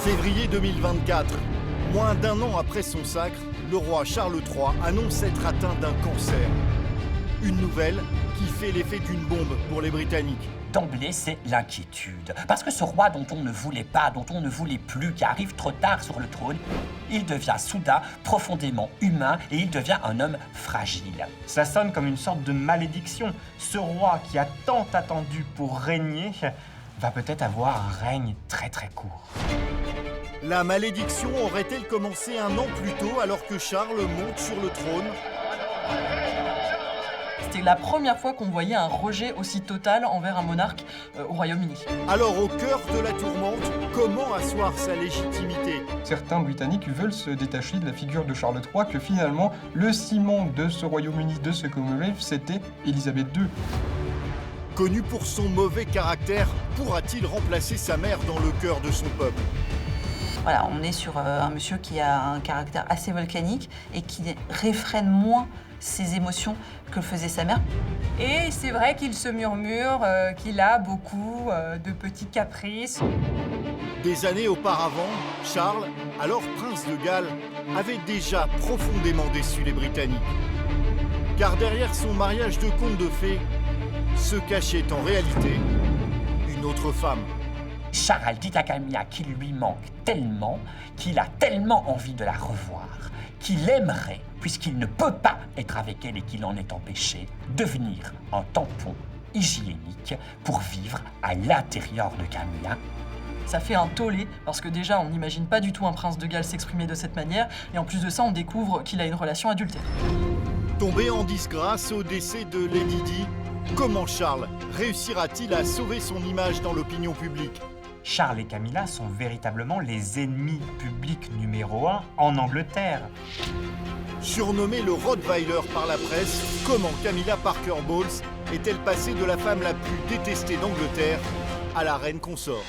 Février 2024, moins d'un an après son sacre, le roi Charles III annonce être atteint d'un cancer. Une nouvelle qui fait l'effet d'une bombe pour les Britanniques. D'emblée, c'est l'inquiétude. Parce que ce roi dont on ne voulait pas, dont on ne voulait plus, qui arrive trop tard sur le trône, il devient soudain profondément humain et il devient un homme fragile. Ça sonne comme une sorte de malédiction. Ce roi qui a tant attendu pour régner va peut-être avoir un règne très très court. La malédiction aurait-elle commencé un an plus tôt alors que Charles monte sur le trône ? C'était la première fois qu'on voyait un rejet aussi total envers un monarque au Royaume-Uni. Alors au cœur de la tourmente, comment asseoir sa légitimité ? Certains Britanniques veulent se détacher de la figure de Charles III, que finalement, le ciment de ce Royaume-Uni, de ce Commonwealth, c'était Élisabeth II. Connu pour son mauvais caractère, pourra-t-il remplacer sa mère dans le cœur de son peuple ? Voilà, on est sur un monsieur qui a un caractère assez volcanique et qui réfrène moins ses émotions que le faisait sa mère. Et c'est vrai qu'il se murmure qu'il a beaucoup de petits caprices. Des années auparavant, Charles, alors prince de Galles, avait déjà profondément déçu les Britanniques. Car derrière son mariage de conte de fées, se cachait en réalité une autre femme. Charles dit à Camilla qu'il lui manque tellement, qu'il a tellement envie de la revoir, qu'il aimerait, puisqu'il ne peut pas être avec elle et qu'il en est empêché, devenir un tampon hygiénique pour vivre à l'intérieur de Camilla. Ça fait un tollé, parce que déjà, on n'imagine pas du tout un prince de Galles s'exprimer de cette manière, et en plus de ça, on découvre qu'il a une relation adultère. Tombé en disgrâce au décès de Lady Di, comment Charles réussira-t-il à sauver son image dans l'opinion publique ? Charles et Camilla sont véritablement les ennemis publics numéro 1 en Angleterre. Surnommée le Rottweiler par la presse, comment Camilla Parker Bowles est-elle passée de la femme la plus détestée d'Angleterre à la reine consort ?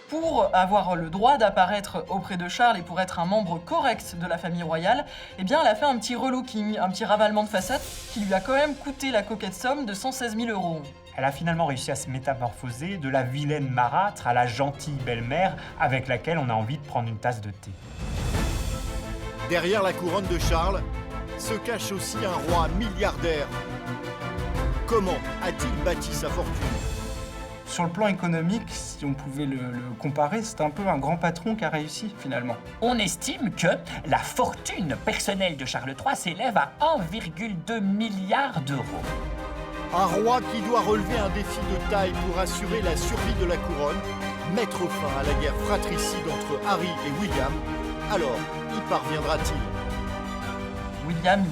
Pour avoir le droit d'apparaître auprès de Charles et pour être un membre correct de la famille royale, eh bien, elle a fait un petit relooking, un petit ravalement de façade qui lui a quand même coûté la coquette somme de 116 000 €. Elle a finalement réussi à se métamorphoser de la vilaine marâtre à la gentille belle-mère avec laquelle on a envie de prendre une tasse de thé. Derrière la couronne de Charles se cache aussi un roi milliardaire. Comment a-t-il bâti sa fortune ? Sur le plan économique, si on pouvait le comparer, c'est un peu un grand patron qui a réussi finalement. On estime que la fortune personnelle de Charles III s'élève à 1,2 milliard d'euros. Un roi qui doit relever un défi de taille pour assurer la survie de la couronne, mettre fin à la guerre fratricide entre Harry et William. Alors, y parviendra-t-il ? William,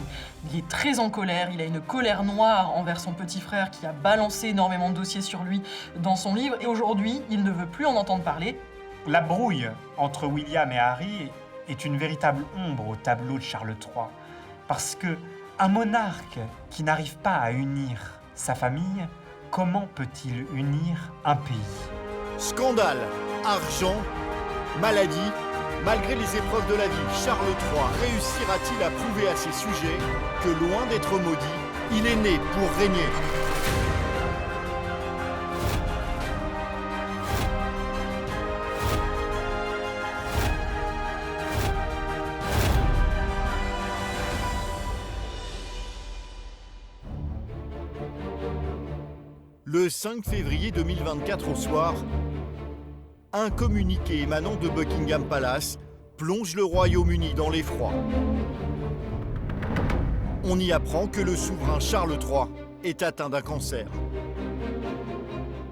il est très en colère, il a une colère noire envers son petit frère qui a balancé énormément de dossiers sur lui dans son livre, et aujourd'hui, il ne veut plus en entendre parler. La brouille entre William et Harry est une véritable ombre au tableau de Charles III. Parce que un monarque qui n'arrive pas à unir sa famille, comment peut-il unir un pays ? Scandale, argent, maladie, malgré les épreuves de la vie, Charles III réussira-t-il à prouver à ses sujets que loin d'être maudit, il est né pour régner ? Le 5 février 2024 au soir, un communiqué émanant de Buckingham Palace plonge le Royaume-Uni dans l'effroi. On y apprend que le souverain Charles III est atteint d'un cancer.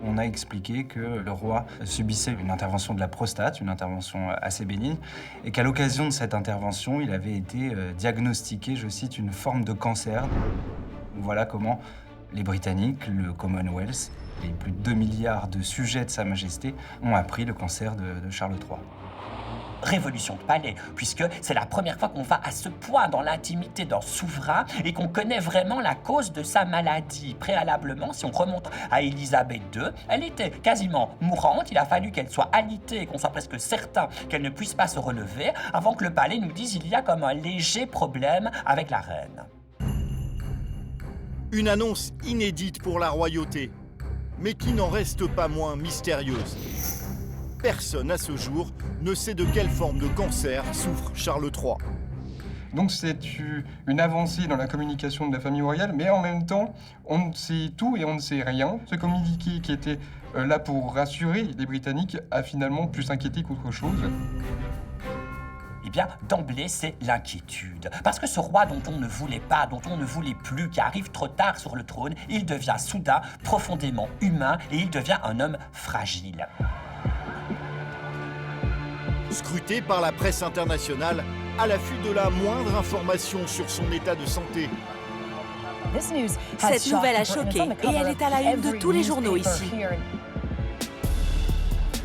On a expliqué que le roi subissait une intervention de la prostate, une intervention assez bénigne, et qu'à l'occasion de cette intervention, il avait été diagnostiqué, je cite, une forme de cancer. Voilà comment les Britanniques, le Commonwealth, les plus de 2 milliards de sujets de Sa Majesté ont appris le cancer de Charles III. Révolution de palais, puisque c'est la première fois qu'on va à ce point dans l'intimité d'un souverain et qu'on connaît vraiment la cause de sa maladie. Préalablement, si on remonte à Élisabeth II, elle était quasiment mourante, il a fallu qu'elle soit alitée et qu'on soit presque certain qu'elle ne puisse pas se relever avant que le palais nous dise qu'il y a comme un léger problème avec la reine. Une annonce inédite pour la royauté, mais qui n'en reste pas moins mystérieuse. personne à ce jour ne sait de quelle forme de cancer souffre Charles III. Donc c'est une avancée dans la communication de la famille royale, mais en même temps, on sait tout et on ne sait rien. Ce communiqué qui était là pour rassurer les Britanniques a finalement plus inquiété qu'autre chose. Eh bien, d'emblée, c'est l'inquiétude. Parce que ce roi dont on ne voulait pas, dont on ne voulait plus, qui arrive trop tard sur le trône, il devient soudain profondément humain et il devient un homme fragile. Scruté par la presse internationale, à l'affût de la moindre information sur son état de santé. Cette nouvelle a choqué et elle est à la une de tous les journaux ici.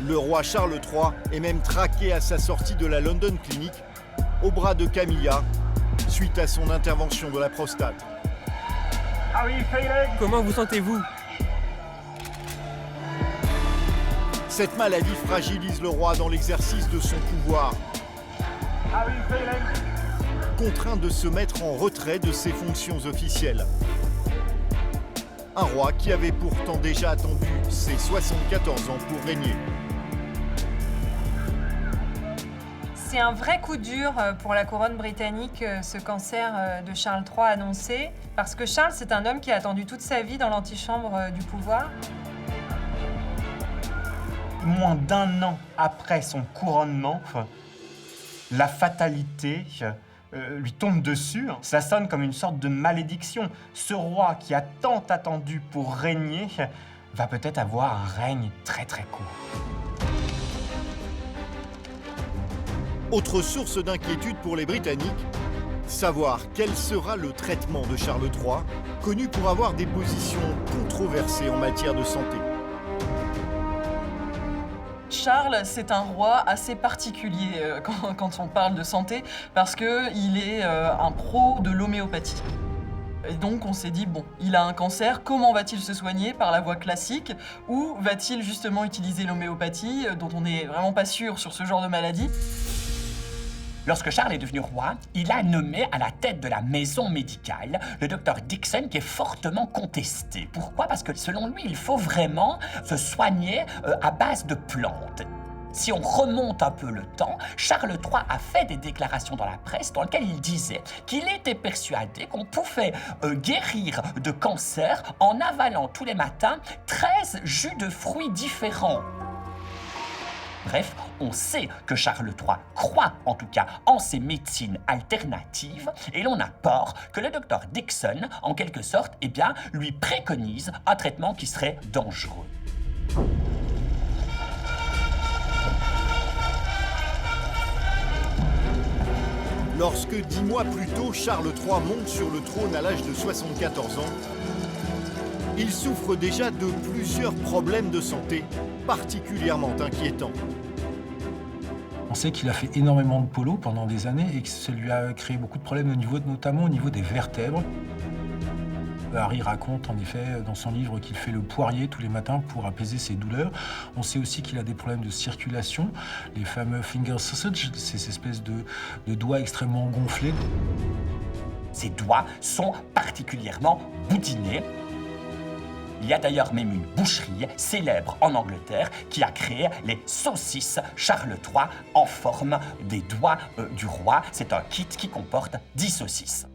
Le roi Charles III est même traqué à sa sortie de la London Clinic, au bras de Camilla, suite à son intervention de la prostate. Comment vous sentez-vous? Cette maladie fragilise le roi dans l'exercice de son pouvoir. Contraint de se mettre en retrait de ses fonctions officielles. Un roi qui avait pourtant déjà attendu ses 74 ans pour régner. C'est un vrai coup dur pour la couronne britannique, ce cancer de Charles III annoncé, parce que Charles, c'est un homme qui a attendu toute sa vie dans l'antichambre du pouvoir. Moins d'un an après son couronnement, la fatalité lui tombe dessus. Ça sonne comme une sorte de malédiction. Ce roi qui a tant attendu pour régner va peut-être avoir un règne très très court. Autre source d'inquiétude pour les Britanniques, savoir quel sera le traitement de Charles III, connu pour avoir des positions controversées en matière de santé. Charles, c'est un roi assez particulier quand on parle de santé, parce qu'il est un pro de l'homéopathie. Et donc on s'est dit, bon, il a un cancer, comment va-t-il se soigner? Par la voie classique, ou va-t-il justement utiliser l'homéopathie, dont on n'est vraiment pas sûr sur ce genre de maladie? Lorsque Charles est devenu roi, il a nommé à la tête de la maison médicale le docteur Dickson, qui est fortement contesté. Pourquoi? Parce que selon lui, il faut vraiment se soigner à base de plantes. Si on remonte un peu le temps, Charles III a fait des déclarations dans la presse dans lesquelles il disait qu'il était persuadé qu'on pouvait guérir de cancer en avalant tous les matins 13 jus de fruits différents. Bref, on sait que Charles III croit en tout cas en ces médecines alternatives et l'on a peur que le docteur Dickson, en quelque sorte, eh bien, lui préconise un traitement qui serait dangereux. Lorsque 10 mois plus tôt, Charles III monte sur le trône à l'âge de 74 ans, il souffre déjà de plusieurs problèmes de santé particulièrement inquiétants. On sait qu'il a fait énormément de polo pendant des années et que ça lui a créé beaucoup de problèmes notamment au niveau des vertèbres. Harry raconte en effet dans son livre qu'il fait le poirier tous les matins pour apaiser ses douleurs. On sait aussi qu'il a des problèmes de circulation, les fameux finger sausage, ces espèces de doigts extrêmement gonflés. Ses doigts sont particulièrement boudinés. Il y a d'ailleurs même une boucherie célèbre en Angleterre qui a créé les saucisses Charles III en forme des doigts du roi. C'est un kit qui comporte 10 saucisses.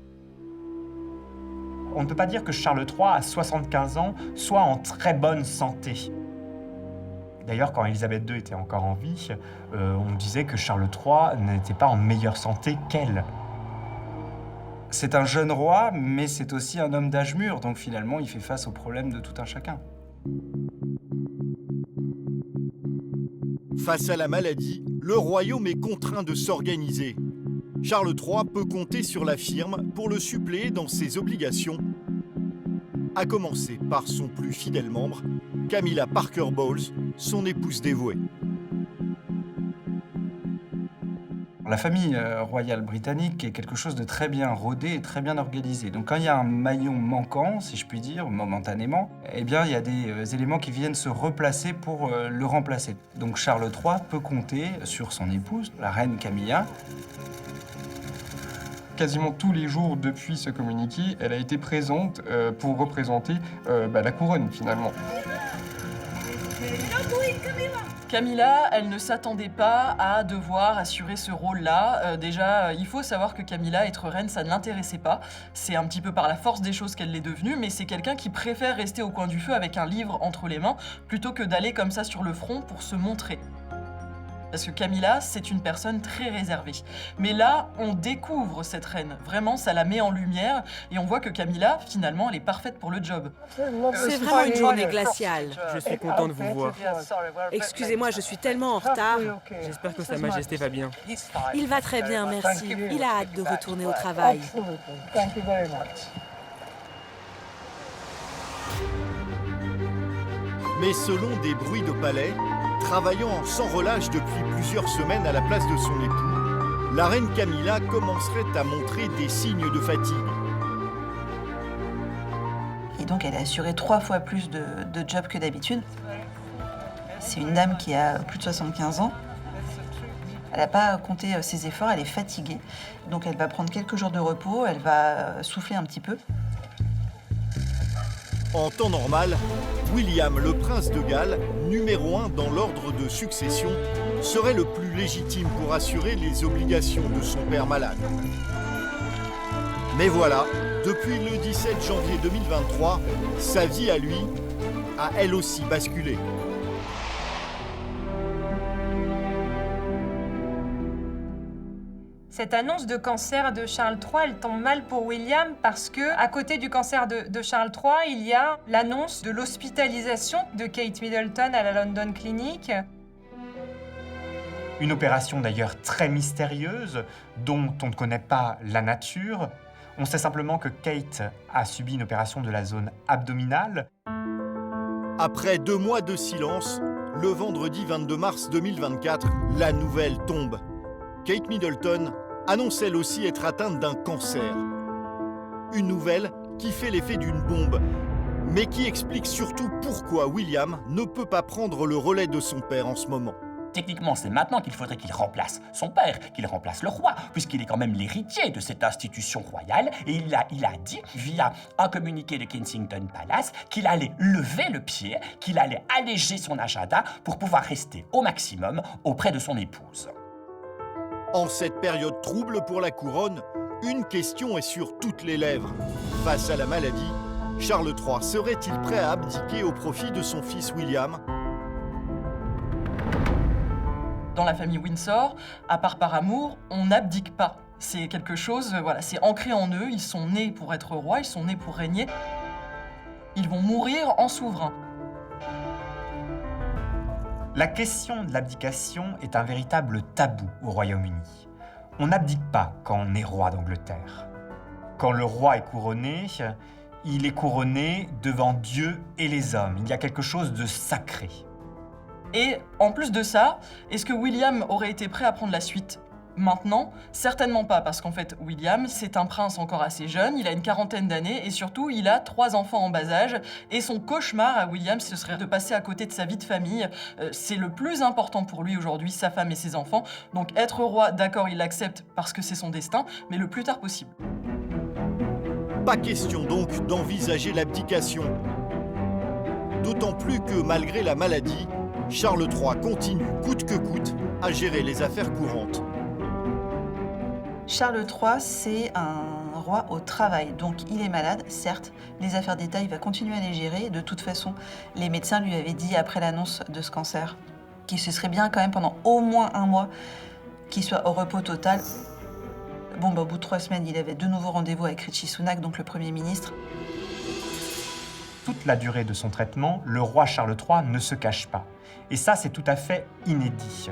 On ne peut pas dire que Charles III, à 75 ans, soit en très bonne santé. D'ailleurs, quand Élisabeth II était encore en vie, on disait que Charles III n'était pas en meilleure santé qu'elle. C'est un jeune roi, mais c'est aussi un homme d'âge mûr, donc finalement, il fait face aux problèmes de tout un chacun. Face à la maladie, le royaume est contraint de s'organiser. Charles III peut compter sur la firme pour le suppléer dans ses obligations, à commencer par son plus fidèle membre, Camilla Parker Bowles, son épouse dévouée. La famille royale britannique est quelque chose de très bien rodé et très bien organisé. Donc quand il y a un maillon manquant, si je puis dire, momentanément, eh bien il y a des éléments qui viennent se replacer pour le remplacer. Donc Charles III peut compter sur son épouse, la reine Camilla. Quasiment tous les jours depuis ce communiqué, elle a été présente pour représenter la couronne finalement. Camilla, elle ne s'attendait pas à devoir assurer ce rôle-là. Déjà, il faut savoir que Camilla, être reine, ça ne l'intéressait pas. C'est un petit peu par la force des choses qu'elle l'est devenue, mais c'est quelqu'un qui préfère rester au coin du feu avec un livre entre les mains, plutôt que d'aller comme ça sur le front pour se montrer. Parce que Camilla, c'est une personne très réservée. Mais là, on découvre cette reine. Vraiment, ça la met en lumière. Et on voit que Camilla, finalement, elle est parfaite pour le job. C'est vraiment une journée glaciale. Je suis content de vous voir. Excusez-moi, je suis tellement en retard. J'espère que Sa Majesté va bien. Il va très bien, merci. Il a hâte de retourner au travail. Mais selon des bruits de palais, travaillant sans relâche depuis plusieurs semaines à la place de son époux, la reine Camilla commencerait à montrer des signes de fatigue. Et donc elle a assuré 3 fois plus de jobs que d'habitude. C'est une dame qui a plus de 75 ans. Elle n'a pas compté ses efforts, elle est fatiguée. Donc elle va prendre quelques jours de repos, elle va souffler un petit peu. En temps normal, William, le prince de Galles, numéro 1 dans l'ordre de succession, serait le plus légitime pour assurer les obligations de son père malade. Mais voilà, depuis le 17 janvier 2023, sa vie à lui a elle aussi basculé. Cette annonce de cancer de Charles III, elle tombe mal pour William parce que, à côté du cancer de Charles III, il y a l'annonce de l'hospitalisation de Kate Middleton à la London Clinic. Une opération d'ailleurs très mystérieuse, dont on ne connaît pas la nature. On sait simplement que Kate a subi une opération de la zone abdominale. Après 2 mois de silence, le vendredi 22 mars 2024, la nouvelle tombe. Kate Middleton annonce elle aussi être atteinte d'un cancer. Une nouvelle qui fait l'effet d'une bombe, mais qui explique surtout pourquoi William ne peut pas prendre le relais de son père en ce moment. Techniquement, c'est maintenant qu'il faudrait qu'il remplace son père, qu'il remplace le roi, puisqu'il est quand même l'héritier de cette institution royale. Et il a dit, via un communiqué de Kensington Palace, qu'il allait lever le pied, qu'il allait alléger son agenda pour pouvoir rester au maximum auprès de son épouse. En cette période trouble pour la couronne, une question est sur toutes les lèvres. Face à la maladie, Charles III serait-il prêt à abdiquer au profit de son fils William ? Dans la famille Windsor, à part par amour, on n'abdique pas. C'est quelque chose, voilà, c'est ancré en eux, ils sont nés pour être rois, ils sont nés pour régner. Ils vont mourir en souverain. La question de l'abdication est un véritable tabou au Royaume-Uni. On n'abdique pas quand on est roi d'Angleterre. Quand le roi est couronné, il est couronné devant Dieu et les hommes. Il y a quelque chose de sacré. Et en plus de ça, est-ce que William aurait été prêt à prendre la suite maintenant? Certainement pas, parce qu'en fait, William, c'est un prince encore assez jeune, il a une 40aine d'années, et surtout, il a 3 enfants en bas âge, et son cauchemar à William, ce serait de passer à côté de sa vie de famille. C'est le plus important pour lui aujourd'hui, sa femme et ses enfants. Donc être roi, d'accord, il l'accepte parce que c'est son destin, mais le plus tard possible. Pas question donc d'envisager l'abdication. D'autant plus que malgré la maladie, Charles III continue coûte que coûte à gérer les affaires courantes. Charles III, c'est un roi au travail, donc il est malade, certes, les affaires d'État, il va continuer à les gérer. De toute façon, les médecins lui avaient dit, après l'annonce de ce cancer, qu'il se serait bien quand même pendant au moins 1 mois qu'il soit au repos total. Bon, au bout de 3 semaines, il avait de nouveau rendez-vous avec Rishi Sunak, donc le Premier ministre. Toute la durée de son traitement, le roi Charles III ne se cache pas. Et ça, c'est tout à fait inédit.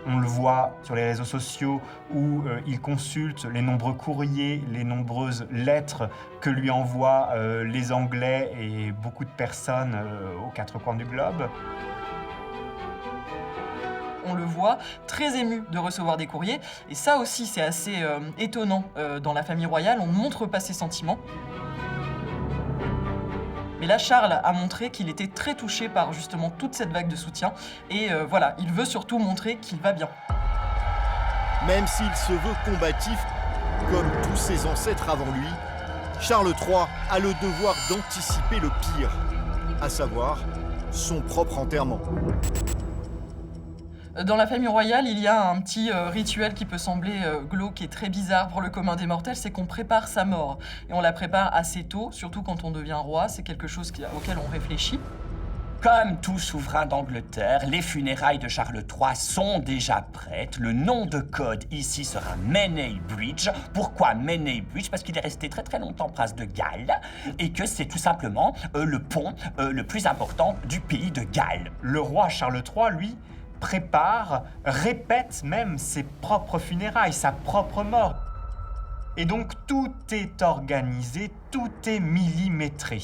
On le voit sur les réseaux sociaux où il consulte les nombreux courriers, les nombreuses lettres que lui envoient les Anglais et beaucoup de personnes aux 4 coins du globe. On le voit très ému de recevoir des courriers. Et ça aussi, c'est assez étonnant dans la famille royale. On ne montre pas ses sentiments. Mais là, Charles a montré qu'il était très touché par justement toute cette vague de soutien. Et voilà, il veut surtout montrer qu'il va bien. Même s'il se veut combatif, comme tous ses ancêtres avant lui, Charles III a le devoir d'anticiper le pire, à savoir son propre enterrement. Dans la famille royale, il y a un petit rituel qui peut sembler glauque et très bizarre pour le commun des mortels, c'est qu'on prépare sa mort. Et on la prépare assez tôt, surtout quand on devient roi, c'est quelque chose auquel on réfléchit. Comme tout souverain d'Angleterre, les funérailles de Charles III sont déjà prêtes. Le nom de code ici sera Menai Bridge. Pourquoi Menai Bridge? Parce qu'il est resté très très longtemps prince de Galles et que c'est tout simplement le pont le plus important du pays de Galles. Le roi Charles III, lui, prépare, répète même ses propres funérailles, sa propre mort. Et donc tout est organisé, tout est millimétré.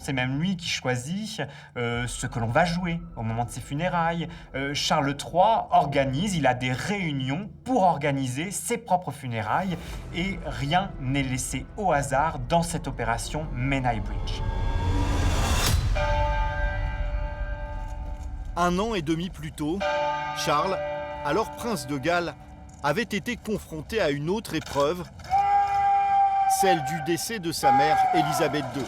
C'est même lui qui choisit ce que l'on va jouer au moment de ses funérailles. Charles III organise, il a des réunions pour organiser ses propres funérailles et rien n'est laissé au hasard dans cette opération Menai Bridge. 1 an et demi plus tôt, Charles, alors prince de Galles, avait été confronté à une autre épreuve, celle du décès de sa mère, Élisabeth II.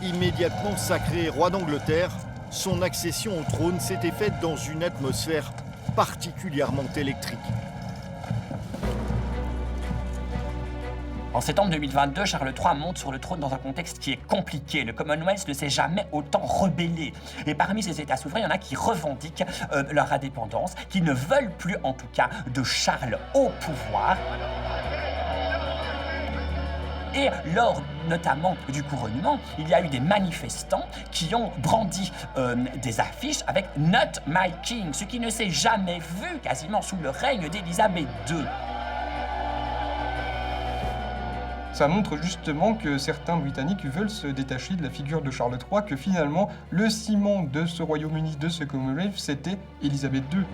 Immédiatement sacré roi d'Angleterre, son accession au trône s'était faite dans une atmosphère particulièrement électrique. En septembre 2022, Charles III monte sur le trône dans un contexte qui est compliqué. Le Commonwealth ne s'est jamais autant rebellé. Et parmi ces États souverains, il y en a qui revendiquent leur indépendance, qui ne veulent plus en tout cas de Charles au pouvoir. Et lors notamment du couronnement, il y a eu des manifestants qui ont brandi des affiches avec « Not my king », ce qui ne s'est jamais vu quasiment sous le règne d'Élisabeth II. Ça montre justement que certains Britanniques veulent se détacher de la figure de Charles III, que finalement, le ciment de ce Royaume-Uni, de ce Commonwealth, c'était Élisabeth II.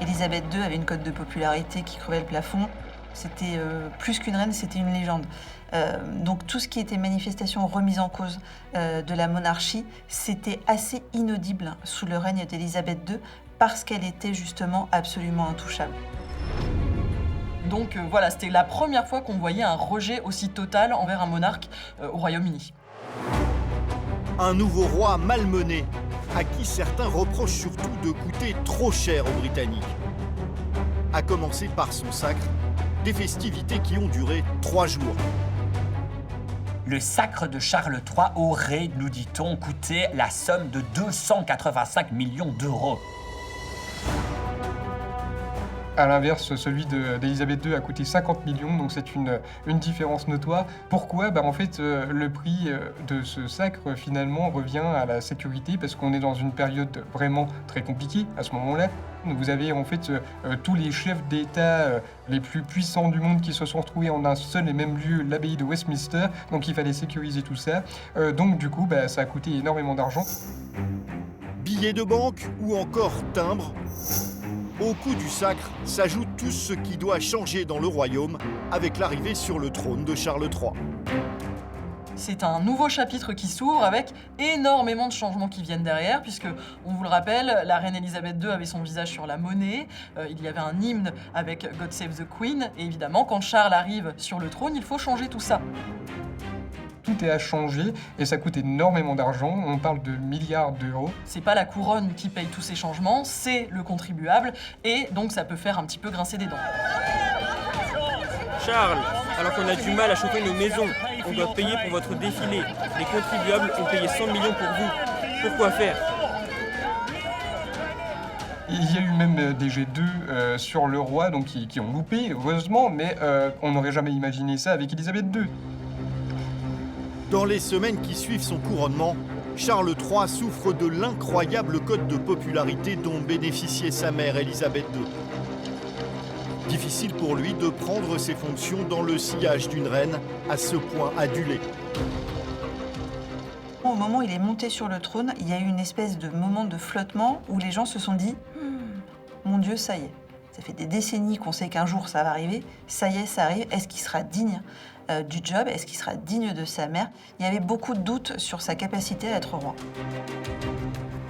Élisabeth II avait une cote de popularité qui crevait le plafond. C'était plus qu'une reine, c'était une légende. Donc tout ce qui était manifestation, remise en cause de la monarchie, c'était assez inaudible sous le règne d'Élisabeth II parce qu'elle était justement absolument intouchable. Donc voilà, c'était la première fois qu'on voyait un rejet aussi total envers un monarque au Royaume-Uni. Un nouveau roi malmené, à qui certains reprochent surtout de coûter trop cher aux Britanniques. À commencer par son sacre, des festivités qui ont duré 3 jours. Le sacre de Charles III aurait, nous dit-on, coûté la somme de 285 millions d'euros. À l'inverse, celui d'Élisabeth II a coûté 50 millions, donc c'est une différence notoire. Pourquoi ? En fait, le prix de ce sacre, finalement, revient à la sécurité, parce qu'on est dans une période vraiment très compliquée à ce moment-là. Vous avez en fait tous les chefs d'État les plus puissants du monde qui se sont retrouvés en un seul et même lieu, l'abbaye de Westminster, donc il fallait sécuriser tout ça. Donc du coup, ça a coûté énormément d'argent. Billets de banque ou encore timbres. Au coût du sacre s'ajoute tout ce qui doit changer dans le royaume avec l'arrivée sur le trône de Charles III. C'est un nouveau chapitre qui s'ouvre avec énormément de changements qui viennent derrière, puisque, on vous le rappelle, la reine Élisabeth II avait son visage sur la monnaie, il y avait un hymne avec God Save the Queen, et évidemment, quand Charles arrive sur le trône, il faut changer tout ça. Tout est à changer et ça coûte énormément d'argent, on parle de milliards d'euros. C'est pas la couronne qui paye tous ces changements, c'est le contribuable, et donc ça peut faire un petit peu grincer des dents. Charles, alors qu'on a du mal à chauffer nos maisons, on doit payer pour votre défilé. Les contribuables ont payé 100 millions pour vous. Pourquoi faire ? Il y a eu même des G2 sur le roi donc qui ont loupé, heureusement, mais on n'aurait jamais imaginé ça avec Élisabeth II. Dans les semaines qui suivent son couronnement, Charles III souffre de l'incroyable cote de popularité dont bénéficiait sa mère Élisabeth II. Difficile pour lui de prendre ses fonctions dans le sillage d'une reine à ce point adulée. Au moment où il est monté sur le trône, il y a eu une espèce de moment de flottement où les gens se sont dit « Mon Dieu, ça y est, ça fait des décennies qu'on sait qu'un jour ça va arriver, ça y est, ça arrive, est-ce qu'il sera digne du job, est-ce qu'il sera digne de sa mère ?» Il y avait beaucoup de doutes sur sa capacité à être roi.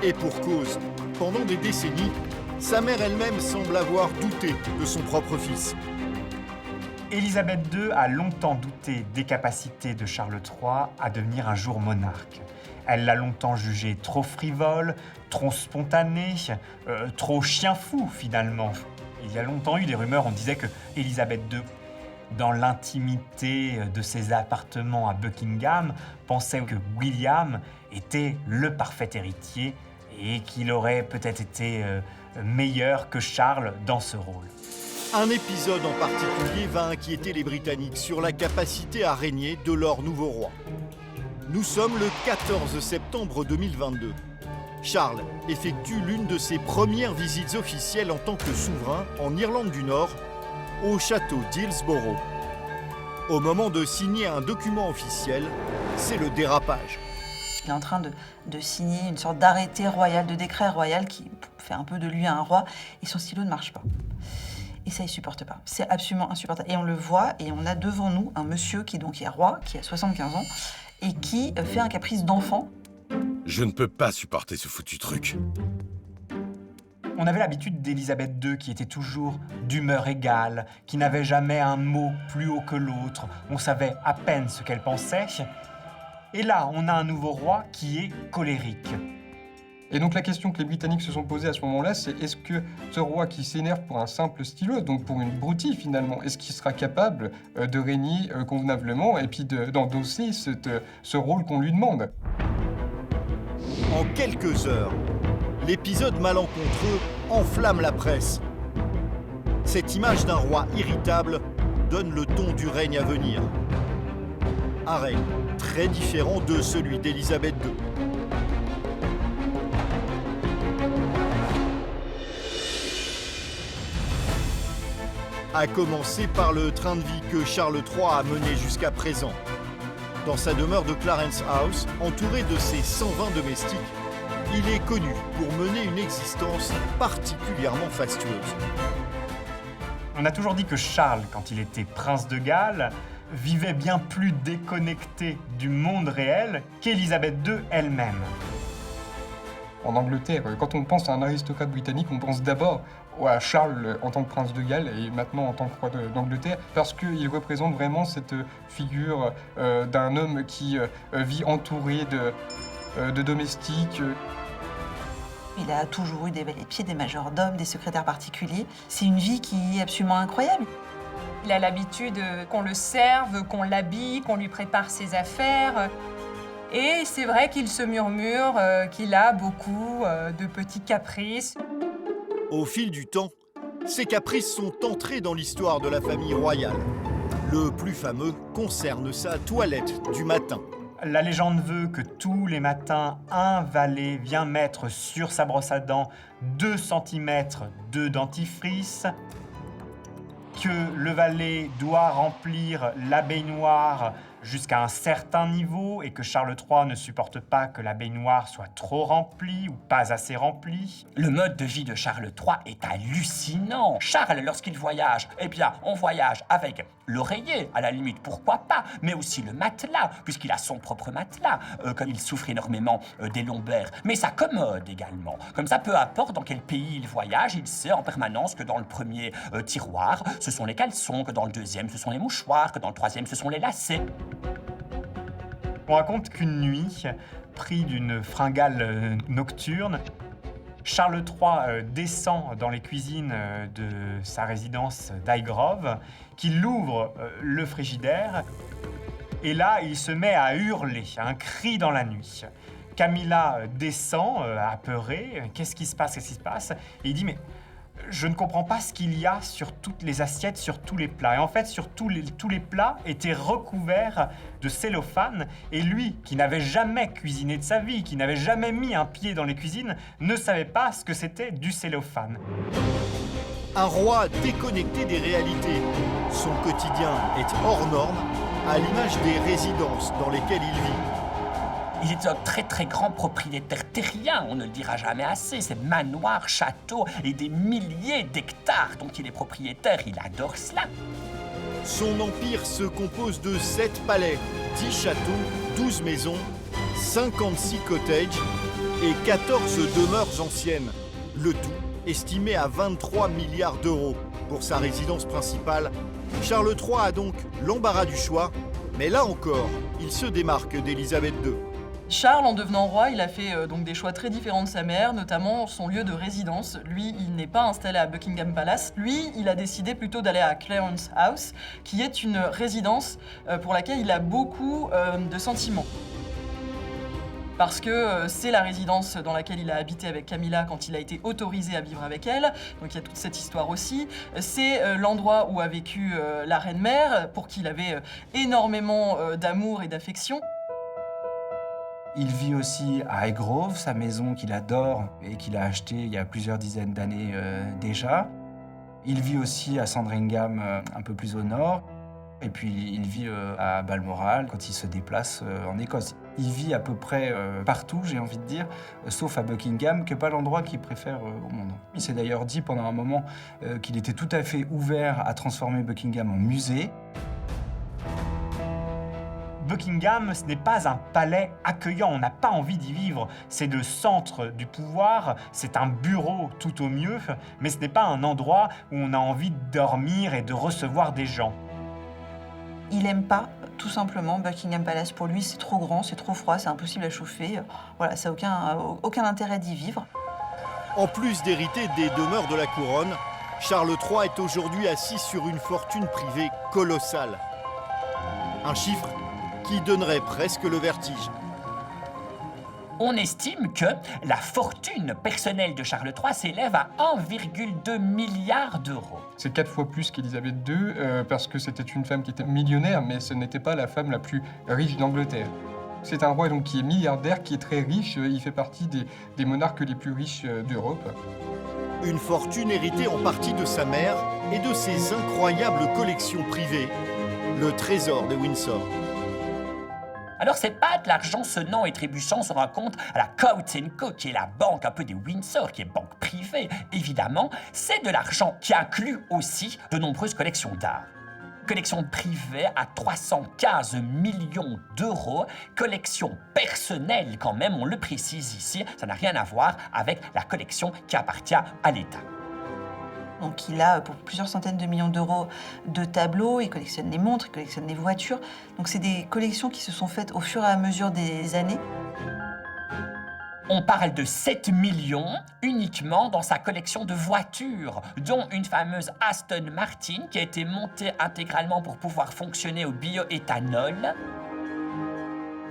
Et pour cause, pendant des décennies, sa mère elle-même semble avoir douté de son propre fils. Élisabeth II a longtemps douté des capacités de Charles III à devenir un jour monarque. Elle l'a longtemps jugé trop frivole, trop spontané, trop chien fou finalement. Il y a longtemps eu des rumeurs, on disait que Élisabeth II, dans l'intimité de ses appartements à Buckingham, pensait que William était le parfait héritier et qu'il aurait peut-être été meilleur que Charles dans ce rôle. Un épisode en particulier va inquiéter les Britanniques sur la capacité à régner de leur nouveau roi. Nous sommes le 14 septembre 2022. Charles effectue l'une de ses premières visites officielles en tant que souverain en Irlande du Nord, au château d'Hillsborough. Au moment de signer un document officiel, c'est le dérapage. Il est en train de signer une sorte d'arrêté royal, de décret royal qui fait un peu de lui un roi, et son stylo ne marche pas. Et ça, il supporte pas. C'est absolument insupportable. Et on le voit, et on a devant nous un monsieur qui donc est roi, qui a 75 ans, et qui fait un caprice d'enfant. Je ne peux pas supporter ce foutu truc. On avait l'habitude d'Élisabeth II qui était toujours d'humeur égale, qui n'avait jamais un mot plus haut que l'autre. On savait à peine ce qu'elle pensait. Et là, on a un nouveau roi qui est colérique. Et donc la question que les Britanniques se sont posées à ce moment-là, c'est est-ce que ce roi qui s'énerve pour un simple stylo, donc pour une broutille finalement, est-ce qu'il sera capable de régner convenablement et puis d'endosser ce rôle qu'on lui demande? En quelques heures, l'épisode malencontreux enflamme la presse. Cette image d'un roi irritable donne le ton du règne à venir. Un règne très différent de celui d'Élisabeth II. À commencer par le train de vie que Charles III a mené jusqu'à présent. Dans sa demeure de Clarence House, entouré de ses 120 domestiques, il est connu pour mener une existence particulièrement fastueuse. On a toujours dit que Charles, quand il était prince de Galles, vivait bien plus déconnecté du monde réel qu'Élisabeth II elle-même. En Angleterre, quand on pense à un aristocrate britannique, on pense d'abord à Charles en tant que prince de Galles et maintenant en tant que roi d'Angleterre, parce qu'il représente vraiment cette figure d'un homme qui vit entouré de domestiques. Il a toujours eu des valets pieds, des majordomes, des secrétaires particuliers. C'est une vie qui est absolument incroyable. Il a l'habitude qu'on le serve, qu'on l'habille, qu'on lui prépare ses affaires. Et c'est vrai qu'il se murmure qu'il a beaucoup de petits caprices. Au fil du temps, ces caprices sont entrés dans l'histoire de la famille royale. Le plus fameux concerne sa toilette du matin. La légende veut que tous les matins, un valet vient mettre sur sa brosse à dents 2 cm de dentifrice, que le valet doit remplir la baignoire jusqu'à un certain niveau et que Charles III ne supporte pas que la baignoire soit trop remplie ou pas assez remplie. Le mode de vie de Charles III est hallucinant. Charles, lorsqu'il voyage, eh bien, on voyage avec l'oreiller, à la limite, pourquoi pas, mais aussi le matelas, puisqu'il a son propre matelas, comme il souffre énormément des lombaires, mais sa commode également. Comme ça, peu importe dans quel pays il voyage, il sait en permanence que dans le premier tiroir, ce sont les caleçons, que dans le deuxième, ce sont les mouchoirs, que dans le troisième, ce sont les lacets. On raconte qu'une nuit, pris d'une fringale nocturne, Charles III descend dans les cuisines de sa résidence d'Highgrove, qu'il ouvre le frigidaire, et là, il se met à hurler, un cri dans la nuit. Camilla descend, apeurée, qu'est-ce qui se passe, Et il dit, mais je ne comprends pas ce qu'il y a sur toutes les assiettes, sur tous les plats. Et en fait, sur tous les plats étaient recouverts de cellophane. Et lui, qui n'avait jamais cuisiné de sa vie, qui n'avait jamais mis un pied dans les cuisines, ne savait pas ce que c'était du cellophane. Un roi déconnecté des réalités. Son quotidien est hors norme, à l'image des résidences dans lesquelles il vit. Il est un très très grand propriétaire terrien, on ne le dira jamais assez. C'est manoirs, châteaux et des milliers d'hectares dont il est propriétaire. Il adore cela. Son empire se compose de 7 palais, 10 châteaux, 12 maisons, 56 cottages et 14 demeures anciennes. Le tout estimé à 23 milliards d'euros. pour sa résidence principale, Charles III a donc l'embarras du choix, mais là encore, il se démarque d'Élisabeth II. Charles, en devenant roi, il a fait donc des choix très différents de sa mère, notamment son lieu de résidence. Lui, il n'est pas installé à Buckingham Palace. Lui, il a décidé plutôt d'aller à Clarence House, qui est une résidence pour laquelle il a beaucoup de sentiments. Parce que c'est la résidence dans laquelle il a habité avec Camilla quand il a été autorisé à vivre avec elle. Donc il y a toute cette histoire aussi. C'est l'endroit où a vécu la reine-mère, pour qui il avait énormément d'amour et d'affection. Il vit aussi à Highgrove, sa maison qu'il adore et qu'il a achetée il y a plusieurs dizaines d'années déjà. Il vit aussi à Sandringham, un peu plus au nord. Et puis il vit à Balmoral quand il se déplace en Écosse. Il vit à peu près partout, j'ai envie de dire, sauf à Buckingham, qui n'est pas l'endroit qu'il préfère au monde. Il s'est d'ailleurs dit pendant un moment qu'il était tout à fait ouvert à transformer Buckingham en musée. Buckingham, ce n'est pas un palais accueillant, on n'a pas envie d'y vivre. C'est le centre du pouvoir, c'est un bureau tout au mieux, mais ce n'est pas un endroit où on a envie de dormir et de recevoir des gens. Il aime pas, tout simplement, Buckingham Palace. Pour lui, c'est trop grand, c'est trop froid, c'est impossible à chauffer. Voilà, ça n'a aucun intérêt d'y vivre. En plus d'hériter des demeures de la couronne, Charles III est aujourd'hui assis sur une fortune privée colossale. Un chiffre qui donnerait presque le vertige. On estime que la fortune personnelle de Charles III s'élève à 1,2 milliard d'euros. C'est 4 fois plus qu'Élisabeth II, parce que c'était une femme qui était millionnaire, mais ce n'était pas la femme la plus riche d'Angleterre. C'est un roi donc, qui est milliardaire, qui est très riche, il fait partie des monarques les plus riches d'Europe. Une fortune héritée en partie de sa mère et de ses incroyables collections privées, le trésor de Windsor. Alors c'est pas de l'argent sonnant et trébuchant sur un compte à la Coutts & Co, qui est la banque un peu des Windsor, qui est banque privée, évidemment. C'est de l'argent qui inclut aussi de nombreuses collections d'art. Collection privée à 315 millions d'euros, collection personnelle quand même, on le précise ici, ça n'a rien à voir avec la collection qui appartient à l'État. Donc il a pour plusieurs centaines de millions d'euros de tableaux, il collectionne les montres, il collectionne les voitures. Donc c'est des collections qui se sont faites au fur et à mesure des années. On parle de 7 millions uniquement dans sa collection de voitures, dont une fameuse Aston Martin qui a été montée intégralement pour pouvoir fonctionner au bioéthanol.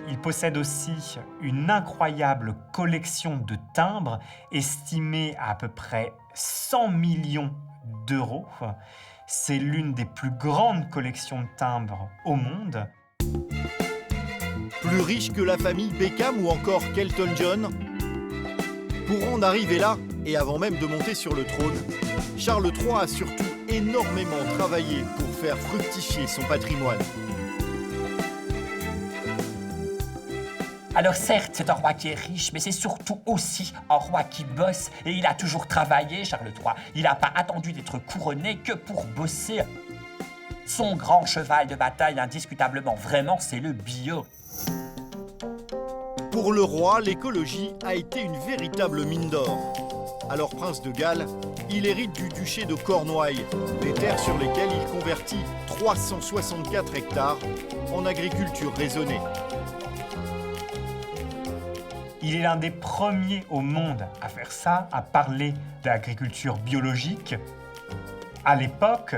Il possède aussi une incroyable collection de timbres estimée à peu près 100 millions d'euros. C'est l'une des plus grandes collections de timbres au monde. Plus riche que la famille Beckham ou encore qu'Elton John. Pour en arriver là, et avant même de monter sur le trône, Charles III a surtout énormément travaillé pour faire fructifier son patrimoine. Alors certes, c'est un roi qui est riche, mais c'est surtout aussi un roi qui bosse. Et il a toujours travaillé, Charles III. Il n'a pas attendu d'être couronné que pour bosser. Son grand cheval de bataille, indiscutablement, vraiment, c'est le bio. Pour le roi, l'écologie a été une véritable mine d'or. Alors prince de Galles, il hérite du duché de Cornouailles, des terres sur lesquelles il convertit 364 hectares en agriculture raisonnée. Il est l'un des premiers au monde à faire ça, à parler d'agriculture biologique. À l'époque,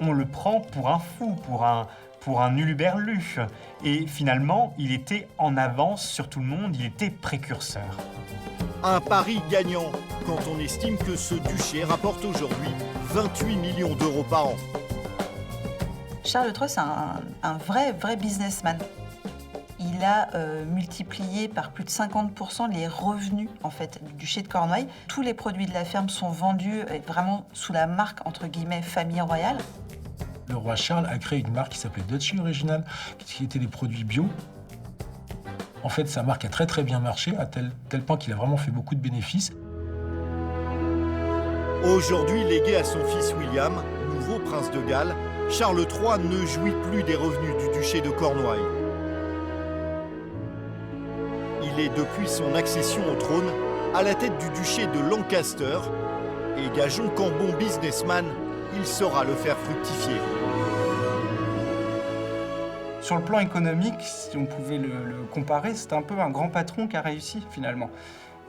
on le prend pour un fou, pour un huluberlu. Et finalement, il était en avance sur tout le monde, il était précurseur. Un pari gagnant quand on estime que ce duché rapporte aujourd'hui 28 millions d'euros par an. Charles III, c'est un vrai businessman. Il a multiplié par plus de 50% les revenus en fait, du duché de Cornouailles. Tous les produits de la ferme sont vendus vraiment sous la marque, entre guillemets, famille royale. Le roi Charles a créé une marque qui s'appelait Dutchy Original, qui était des produits bio. En fait, sa marque a très bien marché, à tel point qu'il a vraiment fait beaucoup de bénéfices. Aujourd'hui légué à son fils William, nouveau prince de Galles, Charles III ne jouit plus des revenus du duché de Cornouailles. Il est depuis son accession au trône à la tête du duché de Lancaster et gageons qu'en bon businessman, il saura le faire fructifier. Sur le plan économique, si on pouvait le comparer, c'est un peu un grand patron qui a réussi finalement.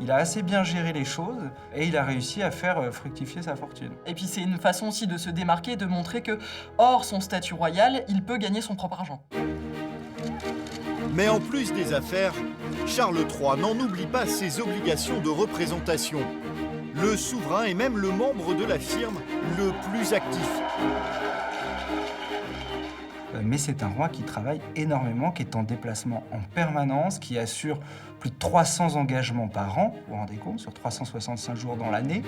Il a assez bien géré les choses et il a réussi à faire fructifier sa fortune. Et puis c'est une façon aussi de se démarquer, de montrer que, hors son statut royal, il peut gagner son propre argent. Mais en plus des affaires, Charles III n'en oublie pas ses obligations de représentation. Le souverain est même le membre de la firme le plus actif. Mais c'est un roi qui travaille énormément, qui est en déplacement en permanence, qui assure plus de 300 engagements par an, vous vous rendez compte, sur 365 jours dans l'année,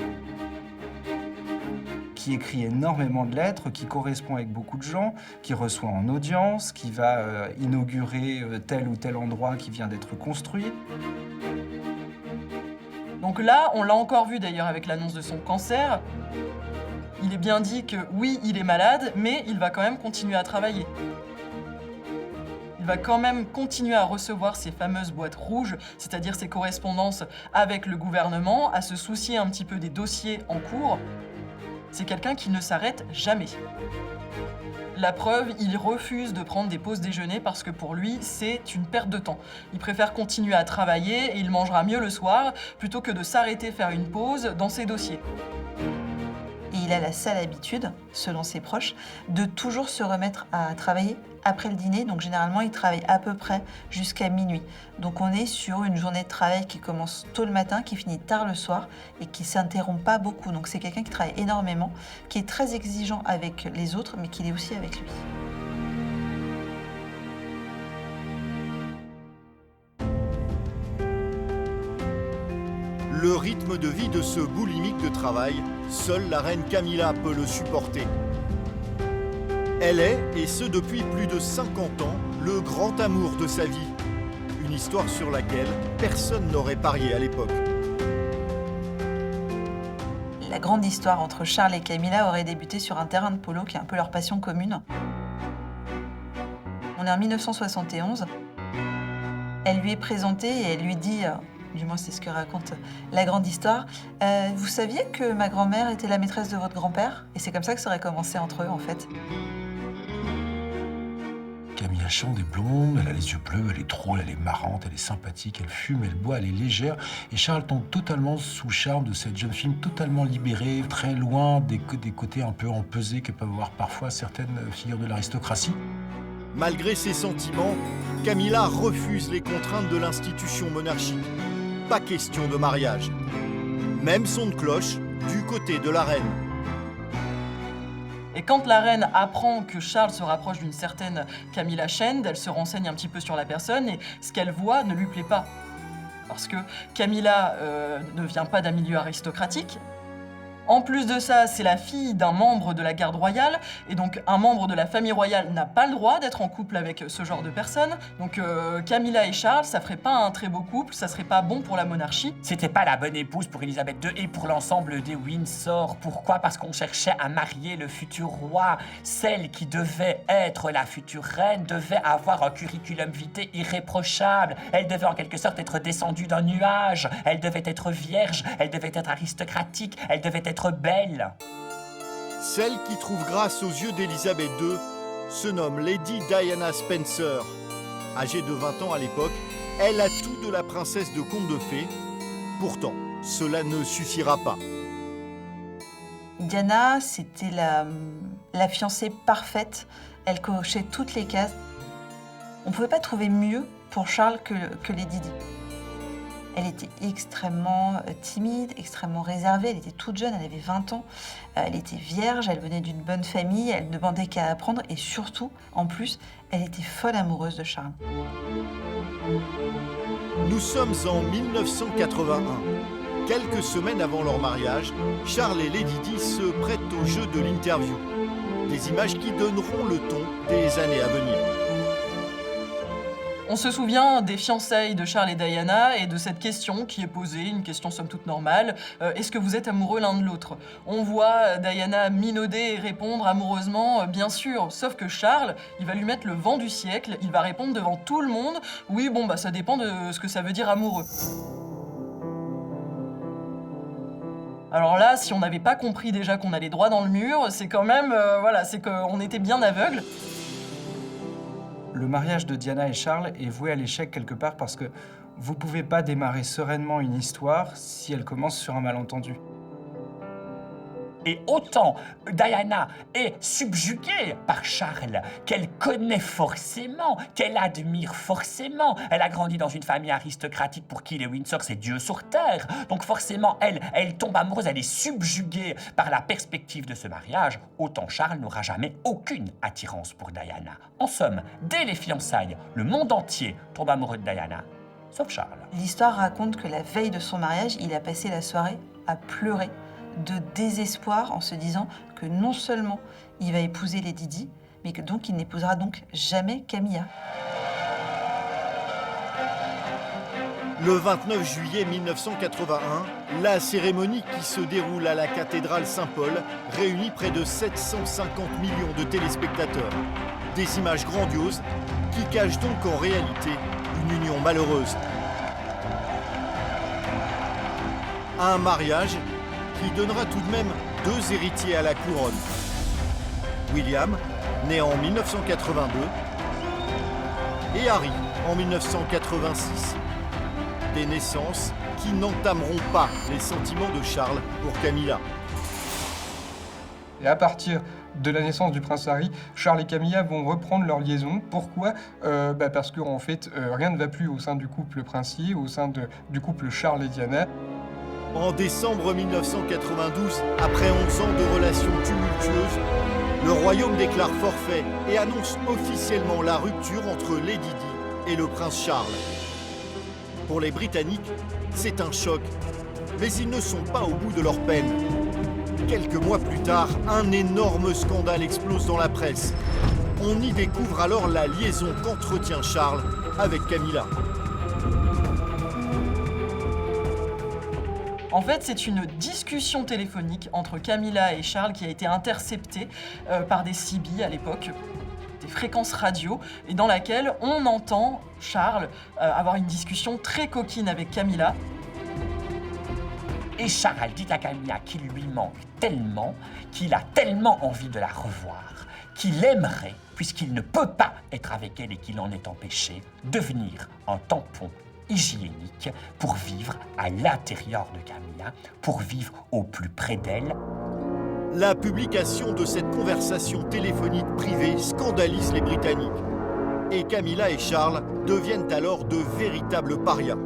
qui écrit énormément de lettres, qui correspond avec beaucoup de gens, qui reçoit en audience, qui va inaugurer tel ou tel endroit qui vient d'être construit. Donc là, on l'a encore vu d'ailleurs avec l'annonce de son cancer. Il est bien dit que oui, il est malade, mais il va quand même continuer à travailler. Il va quand même continuer à recevoir ces fameuses boîtes rouges, c'est-à-dire ses correspondances avec le gouvernement, à se soucier un petit peu des dossiers en cours. C'est quelqu'un qui ne s'arrête jamais. La preuve, il refuse de prendre des pauses déjeuner parce que pour lui, c'est une perte de temps. Il préfère continuer à travailler et il mangera mieux le soir plutôt que de s'arrêter faire une pause dans ses dossiers. Et il a la sale habitude, selon ses proches, de toujours se remettre à travailler après le dîner. Donc généralement, il travaille à peu près jusqu'à minuit. Donc on est sur une journée de travail qui commence tôt le matin, qui finit tard le soir et qui ne s'interrompt pas beaucoup. Donc c'est quelqu'un qui travaille énormément, qui est très exigeant avec les autres, mais qui l'est aussi avec lui. Le rythme de vie de ce boulimique de travail, seule la reine Camilla peut le supporter. Elle est, et ce depuis plus de 50 ans, le grand amour de sa vie. Une histoire sur laquelle personne n'aurait parié à l'époque. La grande histoire entre Charles et Camilla aurait débuté sur un terrain de polo qui est un peu leur passion commune. On est en 1971. Elle lui est présentée et elle lui dit... Du moins, c'est ce que raconte la grande histoire. Vous saviez que ma grand-mère était la maîtresse de votre grand-père? Et c'est comme ça que ça aurait commencé entre eux, en fait. Camilla Chand est blonde, elle a les yeux bleus, elle est drôle, elle est marrante, elle est sympathique, elle fume, elle boit, elle est légère. Et Charles tombe totalement sous le charme de cette jeune fille totalement libérée, très loin des côtés un peu empesés que peuvent avoir parfois certaines figures de l'aristocratie. Malgré ses sentiments, Camilla refuse les contraintes de l'institution monarchique. Pas question de mariage. Même son de cloche du côté de la reine. Et quand la reine apprend que Charles se rapproche d'une certaine Camilla Chand, elle se renseigne un petit peu sur la personne et ce qu'elle voit ne lui plaît pas. Parce que Camilla ne vient pas d'un milieu aristocratique. En plus de ça, c'est la fille d'un membre de la garde royale, et donc un membre de la famille royale n'a pas le droit d'être en couple avec ce genre de personne. Donc Camilla et Charles, ça ferait pas un très beau couple, ça serait pas bon pour la monarchie. C'était pas la bonne épouse pour Elisabeth II et pour l'ensemble des Windsor. Pourquoi? Parce qu'on cherchait à marier le futur roi. Celle qui devait être la future reine devait avoir un curriculum vitae irréprochable. Elle devait en quelque sorte être descendue d'un nuage. Elle devait être vierge, elle devait être aristocratique, elle devait être belle. Celle qui trouve grâce aux yeux d'Elisabeth II se nomme Lady Diana Spencer. Âgée de 20 ans à l'époque, elle a tout de la princesse de conte de fées. Pourtant, cela ne suffira pas. Diana, c'était la fiancée parfaite. Elle cochait toutes les cases. On ne pouvait pas trouver mieux pour Charles que Lady Di. Elle était extrêmement timide, extrêmement réservée. Elle était toute jeune, elle avait 20 ans. Elle était vierge, elle venait d'une bonne famille, elle ne demandait qu'à apprendre. Et surtout, en plus, elle était folle amoureuse de Charles. Nous sommes en 1981. Quelques semaines avant leur mariage, Charles et Lady Di se prêtent au jeu de l'interview. Des images qui donneront le ton des années à venir. On se souvient des fiançailles de Charles et Diana et de cette question qui est posée, une question somme toute normale. Est-ce que vous êtes amoureux l'un de l'autre? On voit Diana minauder et répondre amoureusement, bien sûr. Sauf que Charles, il va lui mettre le vent du siècle, il va répondre devant tout le monde. Oui, bon, bah ça dépend de ce que ça veut dire amoureux. Alors là, si on n'avait pas compris déjà qu'on allait droit dans le mur, c'est quand même, c'est qu'on était bien aveugle. Le mariage de Diana et Charles est voué à l'échec quelque part parce que vous pouvez pas démarrer sereinement une histoire si elle commence sur un malentendu. Et autant Diana est subjuguée par Charles, qu'elle connaît forcément, qu'elle admire forcément. Elle a grandi dans une famille aristocratique pour qui les Windsor, c'est Dieu sur terre. Donc forcément, elle tombe amoureuse, elle est subjuguée par la perspective de ce mariage. Autant Charles n'aura jamais aucune attirance pour Diana. En somme, dès les fiançailles, le monde entier tombe amoureux de Diana, sauf Charles. L'histoire raconte que la veille de son mariage, il a passé la soirée à pleurer de désespoir en se disant que non seulement il va épouser Lady Di, mais que donc il n'épousera donc jamais Camilla. Le 29 juillet 1981, la cérémonie qui se déroule à la cathédrale Saint-Paul réunit près de 750 millions de téléspectateurs. Des images grandioses qui cachent donc en réalité une union malheureuse. Un mariage qui donnera tout de même 2 héritiers à la couronne. William, né en 1982, et Harry, en 1986. Des naissances qui n'entameront pas les sentiments de Charles pour Camilla. Et à partir de la naissance du prince Harry, Charles et Camilla vont reprendre leur liaison. Pourquoi ? Parce qu'en fait, rien ne va plus au sein du couple princier, au sein du couple Charles et Diana. En décembre 1992, après 11 ans de relations tumultueuses, le royaume déclare forfait et annonce officiellement la rupture entre Lady Di et le prince Charles. Pour les Britanniques, c'est un choc, mais ils ne sont pas au bout de leur peine. Quelques mois plus tard, un énorme scandale explose dans la presse. On y découvre alors la liaison qu'entretient Charles avec Camilla. En fait, c'est une discussion téléphonique entre Camilla et Charles qui a été interceptée par des CB à l'époque, des fréquences radio, et dans laquelle on entend Charles avoir une discussion très coquine avec Camilla. Et Charles dit à Camilla qu'il lui manque tellement, qu'il a tellement envie de la revoir, qu'il aimerait, puisqu'il ne peut pas être avec elle et qu'il en est empêché, devenir un tampon hygiénique pour vivre à l'intérieur de Camilla, pour vivre au plus près d'elle. La publication de cette conversation téléphonique privée scandalise les Britanniques. Et Camilla et Charles deviennent alors de véritables parias.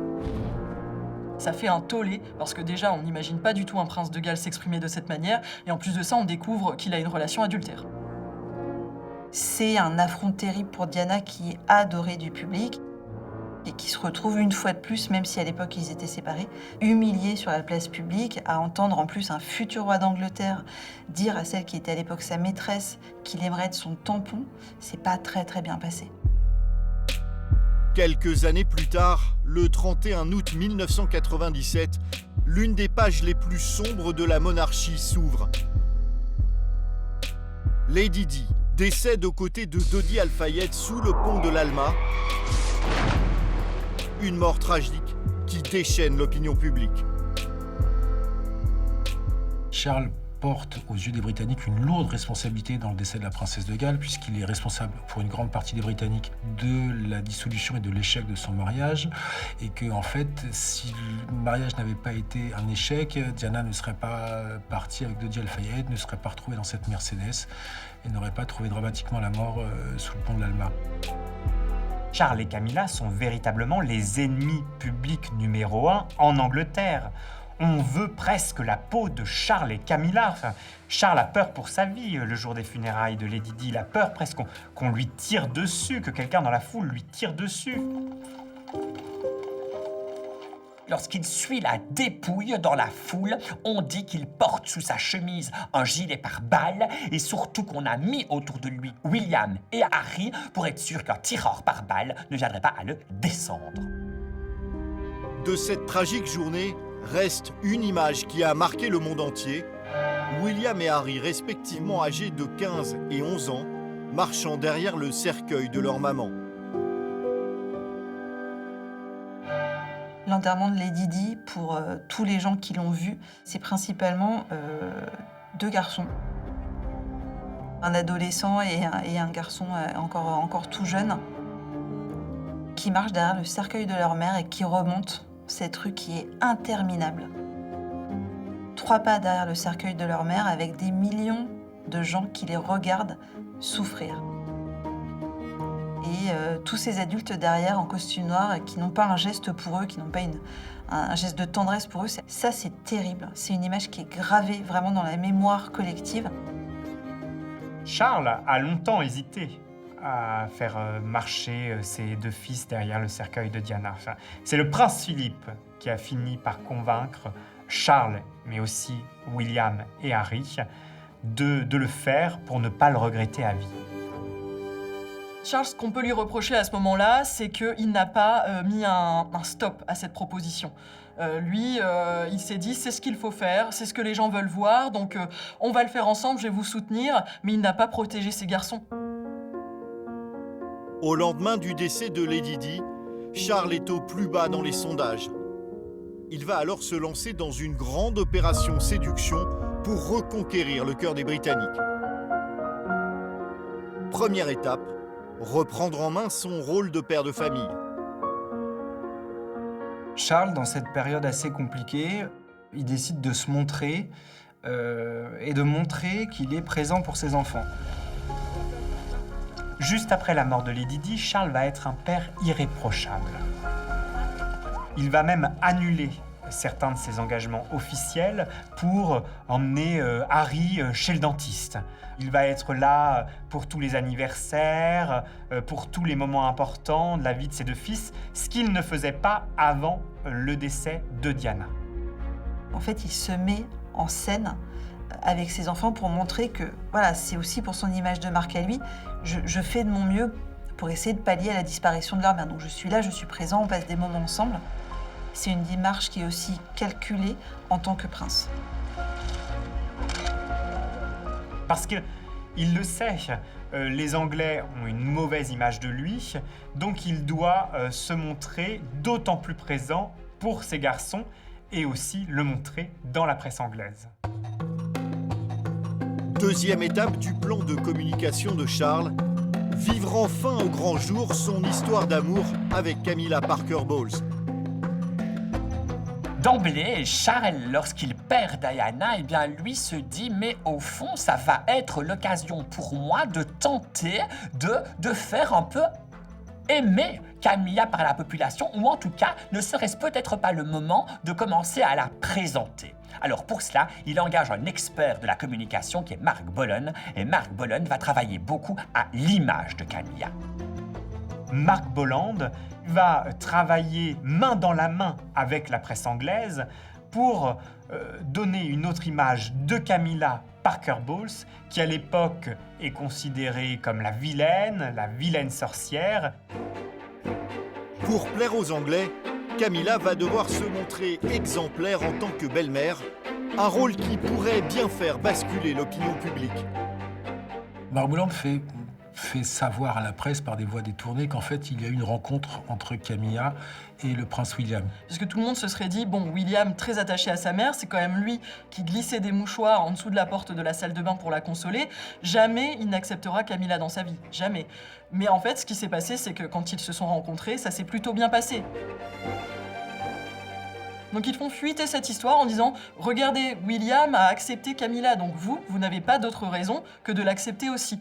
Ça fait un tollé, parce que déjà, on n'imagine pas du tout un prince de Galles s'exprimer de cette manière, et en plus de ça, on découvre qu'il a une relation adultère. C'est un affront terrible pour Diana qui est adorée du public et qui se retrouve une fois de plus, même si à l'époque ils étaient séparés, humiliés sur la place publique, à entendre en plus un futur roi d'Angleterre dire à celle qui était à l'époque sa maîtresse qu'il aimerait être son tampon. C'est pas très bien passé. Quelques années plus tard, le 31 août 1997, l'une des pages les plus sombres de la monarchie s'ouvre. Lady Di décède aux côtés de Dodi Al-Fayed sous le pont de l'Alma. Une mort tragique qui déchaîne l'opinion publique. Charles porte aux yeux des Britanniques une lourde responsabilité dans le décès de la princesse de Galles, puisqu'il est responsable pour une grande partie des Britanniques de la dissolution et de l'échec de son mariage, et que en fait, si le mariage n'avait pas été un échec, Diana ne serait pas partie avec Dodi Al-Fayed, ne serait pas retrouvée dans cette Mercedes et n'aurait pas trouvé dramatiquement la mort sous le pont de l'Alma. Charles et Camilla sont véritablement les ennemis publics numéro 1 en Angleterre. On veut presque la peau de Charles et Camilla. Enfin, Charles a peur pour sa vie le jour des funérailles de Lady Di. Il a peur presque qu'on lui tire dessus, que quelqu'un dans la foule lui tire dessus. Lorsqu'il suit la dépouille dans la foule, on dit qu'il porte sous sa chemise un gilet pare-balles et surtout qu'on a mis autour de lui William et Harry pour être sûr qu'un tireur par balle ne viendrait pas à le descendre. De cette tragique journée reste une image qui a marqué le monde entier. William et Harry, respectivement âgés de 15 et 11 ans, marchant derrière le cercueil de leur maman. l'enterrement de Lady Di, pour tous les gens qui l'ont vu, c'est principalement 2 garçons. Un adolescent et un garçon encore tout jeune, qui marchent derrière le cercueil de leur mère et qui remontent cette rue qui est interminable. 3 pas derrière le cercueil de leur mère avec des millions de gens qui les regardent souffrir. Et tous ces adultes derrière en costume noir qui n'ont pas un geste pour eux, qui n'ont pas un geste de tendresse pour eux, ça c'est terrible. C'est une image qui est gravée vraiment dans la mémoire collective. Charles a longtemps hésité à faire marcher ses 2 fils derrière le cercueil de Diana. Enfin, c'est le prince Philippe qui a fini par convaincre Charles, mais aussi William et Harry, de le faire pour ne pas le regretter à vie. Charles, ce qu'on peut lui reprocher à ce moment-là, c'est qu'il n'a pas mis un stop à cette proposition. Lui, il s'est dit, c'est ce qu'il faut faire, c'est ce que les gens veulent voir, donc on va le faire ensemble, je vais vous soutenir, mais il n'a pas protégé ses garçons. Au lendemain du décès de Lady Di, Charles est au plus bas dans les sondages. Il va alors se lancer dans une grande opération séduction pour reconquérir le cœur des Britanniques. Première étape, reprendre en main son rôle de père de famille. Charles, dans cette période assez compliquée, il décide de se montrer et de montrer qu'il est présent pour ses enfants. Juste après la mort de Lady Di, Charles va être un père irréprochable. Il va même annuler certains de ses engagements officiels pour emmener Harry chez le dentiste. Il va être là pour tous les anniversaires, pour tous les moments importants de la vie de ses 2 fils, ce qu'il ne faisait pas avant le décès de Diana. En fait, il se met en scène avec ses enfants pour montrer que voilà, c'est aussi pour son image de marque à lui. Je fais de mon mieux pour essayer de pallier à la disparition de leur mère. Donc je suis là, je suis présent, on passe des moments ensemble. C'est une démarche qui est aussi calculée en tant que prince. Parce qu'il le sait, les Anglais ont une mauvaise image de lui, donc il doit se montrer d'autant plus présent pour ses garçons et aussi le montrer dans la presse anglaise. Deuxième étape du plan de communication de Charles, vivre enfin au grand jour son histoire d'amour avec Camilla Parker Bowles. D'emblée, Charles, lorsqu'il perd Diana, eh bien, lui se dit, mais au fond, ça va être l'occasion pour moi de tenter de faire un peu aimer Camilla par la population, ou en tout cas, ne serait-ce peut-être pas le moment de commencer à la présenter. Alors pour cela, il engage un expert de la communication qui est Mark Bolan, et Mark Bolan va travailler beaucoup à l'image de Camilla. Mark Boland va travailler main dans la main avec la presse anglaise pour donner une autre image de Camilla Parker Bowles, qui à l'époque est considérée comme la vilaine sorcière. Pour plaire aux Anglais, Camilla va devoir se montrer exemplaire en tant que belle-mère, un rôle qui pourrait bien faire basculer l'opinion publique. Mark Bolan fait savoir à la presse par des voix détournées qu'en fait, il y a eu une rencontre entre Camilla et le prince William. Parce que tout le monde se serait dit, bon, William, très attaché à sa mère, c'est quand même lui qui glissait des mouchoirs en dessous de la porte de la salle de bain pour la consoler. Jamais il n'acceptera Camilla dans sa vie. Jamais. Mais en fait, ce qui s'est passé, c'est que quand ils se sont rencontrés, ça s'est plutôt bien passé. Donc ils font fuiter cette histoire en disant « Regardez, William a accepté Camilla, donc vous n'avez pas d'autre raison que de l'accepter aussi. »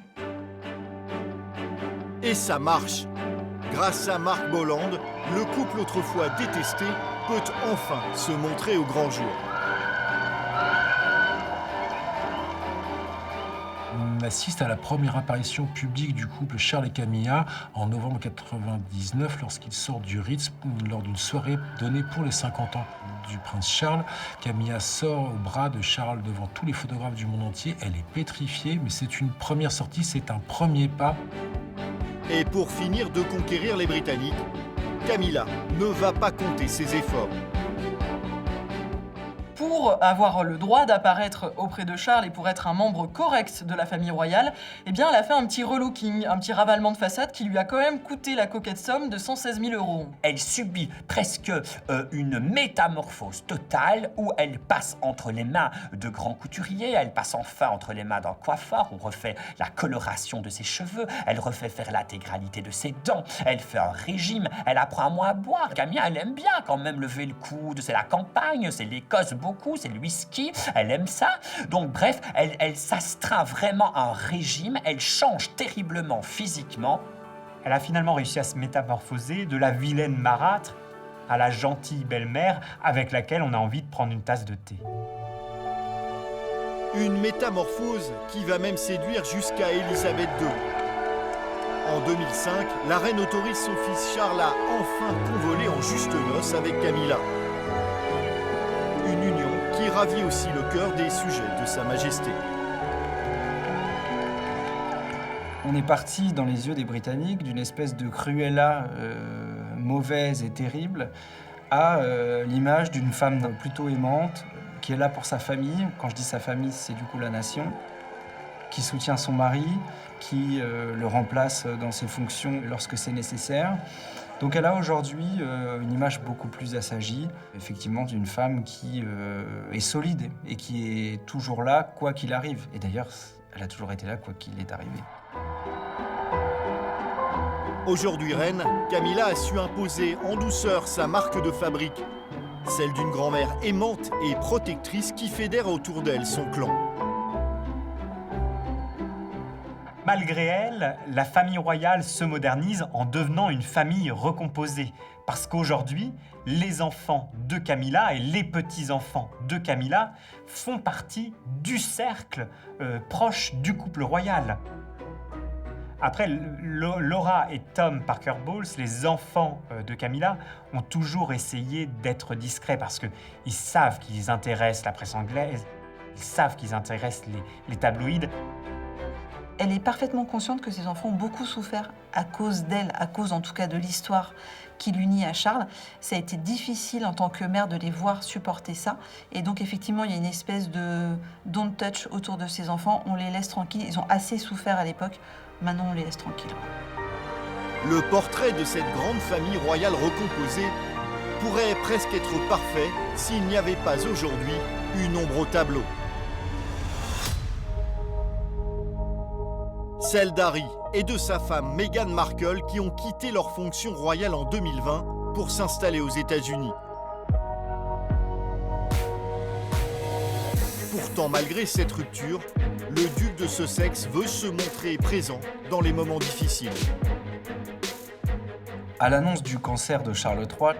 Et ça marche. Grâce à Mark Boland, le couple autrefois détesté peut enfin se montrer au grand jour. On assiste à la première apparition publique du couple Charles et Camilla en novembre 1999 lorsqu'ils sortent du Ritz lors d'une soirée donnée pour les 50 ans du prince Charles. Camilla sort au bras de Charles devant tous les photographes du monde entier. Elle est pétrifiée, mais c'est une première sortie, c'est un premier pas. Et pour finir de conquérir les Britanniques, Camilla ne va pas compter ses efforts. pour avoir le droit d'apparaître auprès de Charles et pour être un membre correct de la famille royale, eh bien elle a fait un petit relooking, un petit ravalement de façade qui lui a quand même coûté la coquette somme de 116 000 €. Elle subit presque une métamorphose totale où elle passe entre les mains de grands couturiers, elle passe enfin entre les mains d'un coiffeur, on refait la coloration de ses cheveux, elle refait faire l'intégralité de ses dents, elle fait un régime, elle apprend à moins à boire. Camilla, elle aime bien quand même lever le coude, c'est la campagne, c'est l'Écosse beaucoup, c'est le whisky, elle aime ça. Donc bref, elle s'astreint vraiment à un régime, elle change terriblement physiquement. Elle a finalement réussi à se métamorphoser de la vilaine marâtre à la gentille belle-mère avec laquelle on a envie de prendre une tasse de thé. Une métamorphose qui va même séduire jusqu'à Élisabeth II. En 2005, la reine autorise son fils Charles à enfin convoler en juste noces avec Camilla. Une union qui ravit aussi le cœur des sujets de Sa Majesté. On est parti dans les yeux des Britanniques d'une espèce de Cruella mauvaise et terrible à l'image d'une femme plutôt aimante qui est là pour sa famille. Quand je dis sa famille, c'est du coup la nation, qui soutient son mari, qui le remplace dans ses fonctions lorsque c'est nécessaire. Donc elle a aujourd'hui une image beaucoup plus assagie, effectivement, d'une femme qui est solide et qui est toujours là, quoi qu'il arrive. Et d'ailleurs, elle a toujours été là, quoi qu'il est arrivé. Aujourd'hui reine, Camilla a su imposer en douceur sa marque de fabrique, celle d'une grand-mère aimante et protectrice qui fédère autour d'elle son clan. Malgré elle, la famille royale se modernise en devenant une famille recomposée. Parce qu'aujourd'hui, les enfants de Camilla et les petits-enfants de Camilla font partie du cercle proche du couple royal. Après, Laura et Tom Parker Bowles, les enfants de Camilla, ont toujours essayé d'être discrets parce qu'ils savent qu'ils intéressent la presse anglaise, ils savent qu'ils intéressent les tabloïds. Elle est parfaitement consciente que ses enfants ont beaucoup souffert à cause d'elle, à cause en tout cas de l'histoire qui l'unit à Charles. Ça a été difficile en tant que mère de les voir supporter ça. Et donc effectivement, il y a une espèce de don't touch autour de ses enfants. On les laisse tranquilles. Ils ont assez souffert à l'époque. Maintenant, on les laisse tranquilles. Le portrait de cette grande famille royale recomposée pourrait presque être parfait s'il n'y avait pas aujourd'hui une ombre au tableau. Celle d'Harry et de sa femme Meghan Markle qui ont quitté leur fonction royale en 2020 pour s'installer aux États-Unis. Pourtant, malgré cette rupture, le duc de Sussex veut se montrer présent dans les moments difficiles. À l'annonce du cancer de Charles III,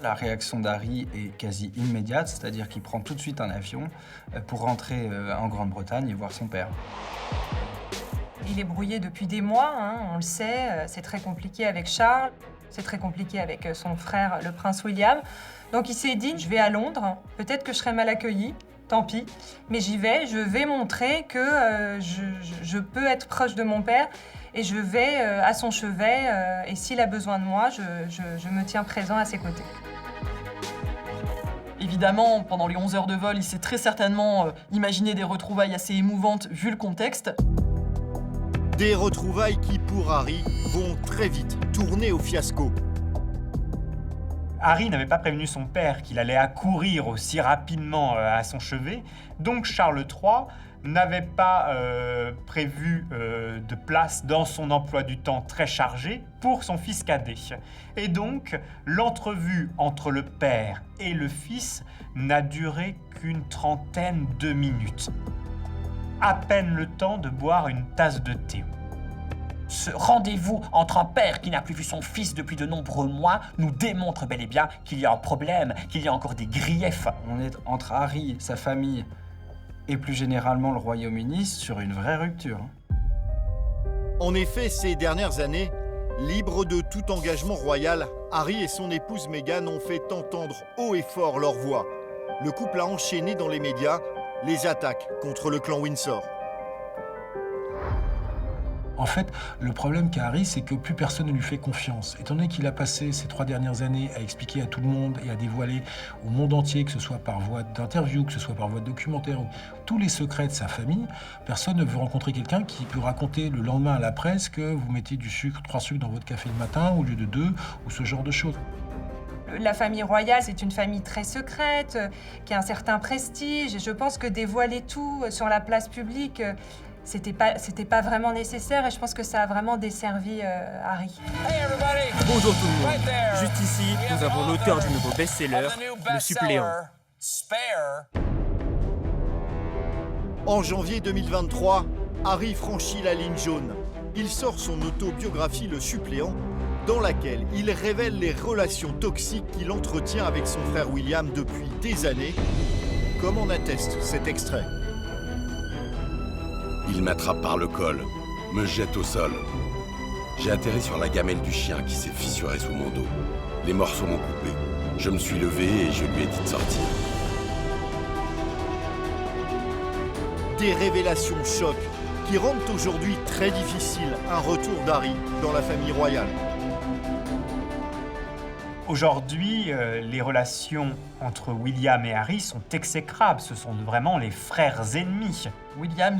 la réaction d'Harry est quasi immédiate, c'est-à-dire qu'il prend tout de suite un avion pour rentrer en Grande-Bretagne et voir son père. Il est brouillé depuis des mois, hein, on le sait, c'est très compliqué avec Charles, c'est très compliqué avec son frère, le prince William. Donc il s'est dit, je vais à Londres, peut-être que je serai mal accueilli, tant pis, mais j'y vais, je vais montrer que je peux être proche de mon père et je vais à son chevet et s'il a besoin de moi, je me tiens présent à ses côtés. Évidemment, pendant les 11 heures de vol, il s'est très certainement imaginé des retrouvailles assez émouvantes vu le contexte. Des retrouvailles qui, pour Harry, vont très vite tourner au fiasco. Harry n'avait pas prévenu son père qu'il allait accourir aussi rapidement à son chevet, donc Charles III n'avait pas prévu de place dans son emploi du temps très chargé pour son fils cadet. Et donc, l'entrevue entre le père et le fils n'a duré qu'une trentaine de minutes. À peine le temps de boire une tasse de thé. Ce rendez-vous entre un père qui n'a plus vu son fils depuis de nombreux mois nous démontre bel et bien qu'il y a un problème, qu'il y a encore des griefs. On est entre Harry, sa famille et plus généralement le Royaume-Uni sur une vraie rupture. En effet, ces dernières années, libres de tout engagement royal, Harry et son épouse Meghan ont fait entendre haut et fort leur voix. Le couple a enchaîné dans les médias les attaques contre le clan Windsor. En fait, le problème qu'a Harry, c'est que plus personne ne lui fait confiance. Étant donné qu'il a passé ces 3 dernières années à expliquer à tout le monde et à dévoiler au monde entier, que ce soit par voie d'interview, que ce soit par voie de documentaire, tous les secrets de sa famille, personne ne veut rencontrer quelqu'un qui peut raconter le lendemain à la presse que vous mettez du sucre, 3 sucres dans votre café le matin au lieu de 2, ou ce genre de choses. La famille royale, c'est une famille très secrète, qui a un certain prestige. Et je pense que dévoiler tout sur la place publique, c'était pas vraiment nécessaire. Et je pense que ça a vraiment desservi Harry. Bonjour tout le monde. Juste ici, nous avons l'auteur du nouveau best-seller, Le Suppléant. En janvier 2023, Harry franchit la ligne jaune. Il sort son autobiographie Le Suppléant, dans laquelle il révèle les relations toxiques qu'il entretient avec son frère William depuis des années, comme en atteste cet extrait. Il m'attrape par le col, me jette au sol. J'ai atterri sur la gamelle du chien qui s'est fissurée sous mon dos. Les morceaux m'ont coupé. Je me suis levé et je lui ai dit de sortir. Des révélations choc qui rendent aujourd'hui très difficile un retour d'Harry dans la famille royale. Aujourd'hui, les relations entre William et Harry sont exécrables. Ce sont vraiment les frères ennemis. William,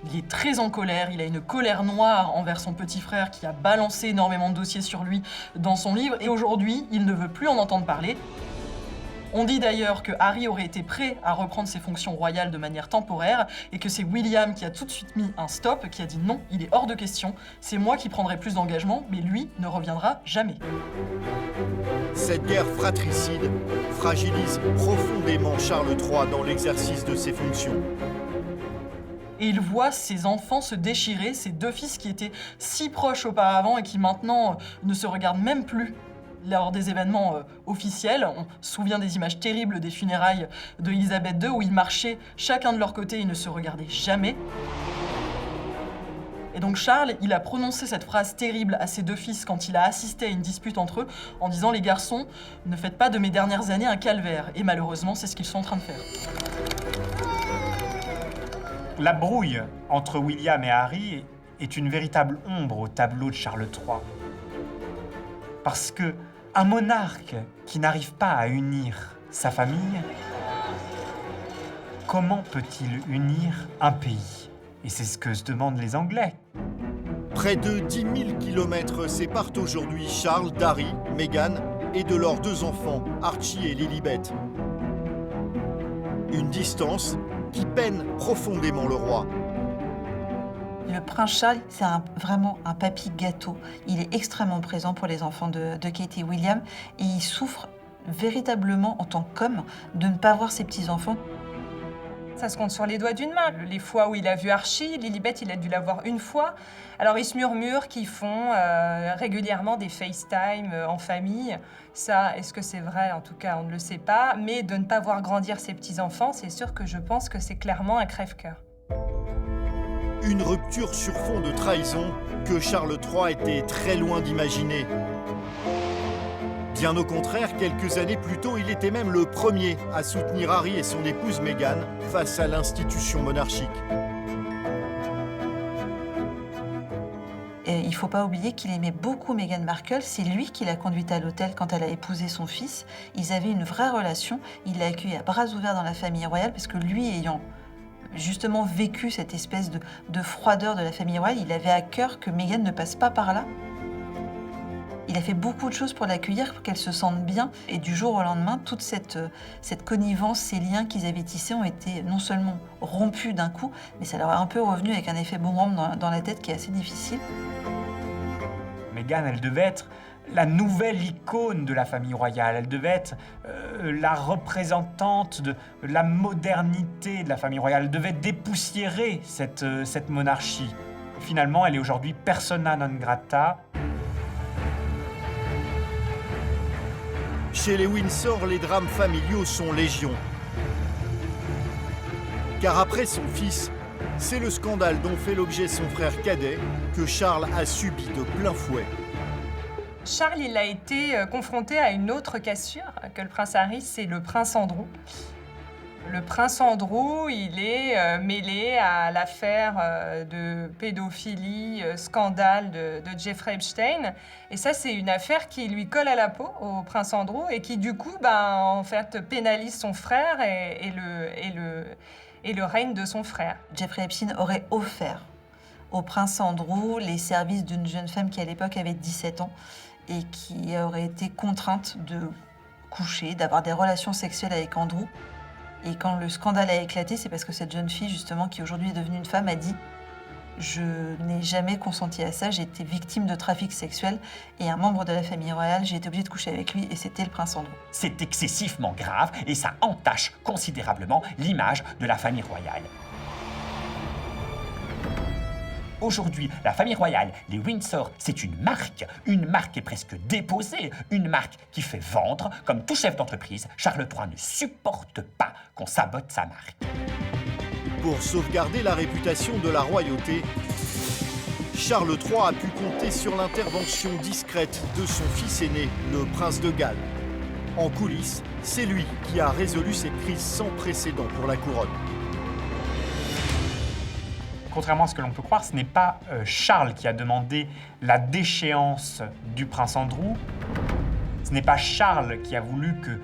il est très en colère, il a une colère noire envers son petit frère qui a balancé énormément de dossiers sur lui dans son livre, et aujourd'hui, il ne veut plus en entendre parler. On dit d'ailleurs que Harry aurait été prêt à reprendre ses fonctions royales de manière temporaire et que c'est William qui a tout de suite mis un stop, qui a dit non, il est hors de question, c'est moi qui prendrai plus d'engagement, mais lui ne reviendra jamais. Cette guerre fratricide fragilise profondément Charles III dans l'exercice de ses fonctions. Et il voit ses enfants se déchirer, ses 2 fils qui étaient si proches auparavant et qui maintenant ne se regardent même plus lors des événements officiels. On se souvient des images terribles des funérailles de Elisabeth II où ils marchaient chacun de leur côté, ils ne se regardaient jamais. Et donc Charles, il a prononcé cette phrase terrible à ses 2 fils quand il a assisté à une dispute entre eux en disant « Les garçons, ne faites pas de mes dernières années un calvaire ». Et malheureusement, c'est ce qu'ils sont en train de faire. La brouille entre William et Harry est une véritable ombre au tableau de Charles III. Parce que un monarque qui n'arrive pas à unir sa famille, comment peut-il unir un pays? Et c'est ce que se demandent les Anglais. Près de 10 000 kilomètres séparent aujourd'hui Charles d'Harry, Meghan et de leurs 2 enfants, Archie et Lilibet. Une distance qui peine profondément le roi. Le prince Charles, c'est vraiment un papy gâteau. Il est extrêmement présent pour les enfants de Kate et William et il souffre véritablement en tant qu'homme de ne pas voir ses petits-enfants. Ça se compte sur les doigts d'une main. Les fois où il a vu Archie, Lilibet, il a dû la voir une fois. Alors il se murmure qu'ils font régulièrement des FaceTime en famille. Ça, est-ce que c'est vrai? En tout cas, on ne le sait pas. Mais de ne pas voir grandir ses petits-enfants, c'est sûr que je pense que c'est clairement un crève-cœur. Une rupture sur fond de trahison que Charles III était très loin d'imaginer. Bien au contraire, quelques années plus tôt, il était même le premier à soutenir Harry et son épouse Meghan face à l'institution monarchique. Et il ne faut pas oublier qu'il aimait beaucoup Meghan Markle. C'est lui qui l'a conduite à l'hôtel quand elle a épousé son fils. Ils avaient une vraie relation. Il l'a accueilli à bras ouverts dans la famille royale parce que lui, ayant justement vécu cette espèce de froideur de la famille royale, il avait à cœur que Meghan ne passe pas par là. Il a fait beaucoup de choses pour l'accueillir, pour qu'elle se sente bien. Et du jour au lendemain, toute cette connivence, ces liens qu'ils avaient tissés ont été non seulement rompus d'un coup, mais ça leur a un peu revenu avec un effet boomerang dans la tête qui est assez difficile. Meghan, elle devait être la nouvelle icône de la famille royale. Elle devait être la représentante de la modernité de la famille royale. Elle devait dépoussiérer cette monarchie. Et finalement, elle est aujourd'hui persona non grata. Chez les Windsor, les drames familiaux sont légion. Car après son fils, c'est le scandale dont fait l'objet son frère cadet que Charles a subi de plein fouet. Charles, il a été confronté à une autre cassure que le prince Harry, c'est le prince Andrew. Le prince Andrew, il est mêlé à l'affaire de pédophilie, scandale de Jeffrey Epstein. Et ça, c'est une affaire qui lui colle à la peau au prince Andrew et qui, du coup, en fait, pénalise son frère et le règne de son frère. Jeffrey Epstein aurait offert au prince Andrew les services d'une jeune femme qui, à l'époque, avait 17 ans et qui aurait été contrainte de coucher, d'avoir des relations sexuelles avec Andrew. Et quand le scandale a éclaté, c'est parce que cette jeune fille, justement, qui aujourd'hui est devenue une femme, a dit « Je n'ai jamais consenti à ça, j'ai été victime de trafic sexuel et un membre de la famille royale, j'ai été obligée de coucher avec lui et c'était le prince Andrew. » C'est excessivement grave et ça entache considérablement l'image de la famille royale. Aujourd'hui, la famille royale, les Windsor, c'est une marque qui est presque déposée, une marque qui fait vendre. Comme tout chef d'entreprise, Charles III ne supporte pas qu'on sabote sa marque. Pour sauvegarder la réputation de la royauté, Charles III a pu compter sur l'intervention discrète de son fils aîné, le prince de Galles. En coulisses, c'est lui qui a résolu cette crise sans précédent pour la couronne. Contrairement à ce que l'on peut croire, ce n'est pas Charles qui a demandé la déchéance du prince Andrew. Ce n'est pas Charles qui a voulu que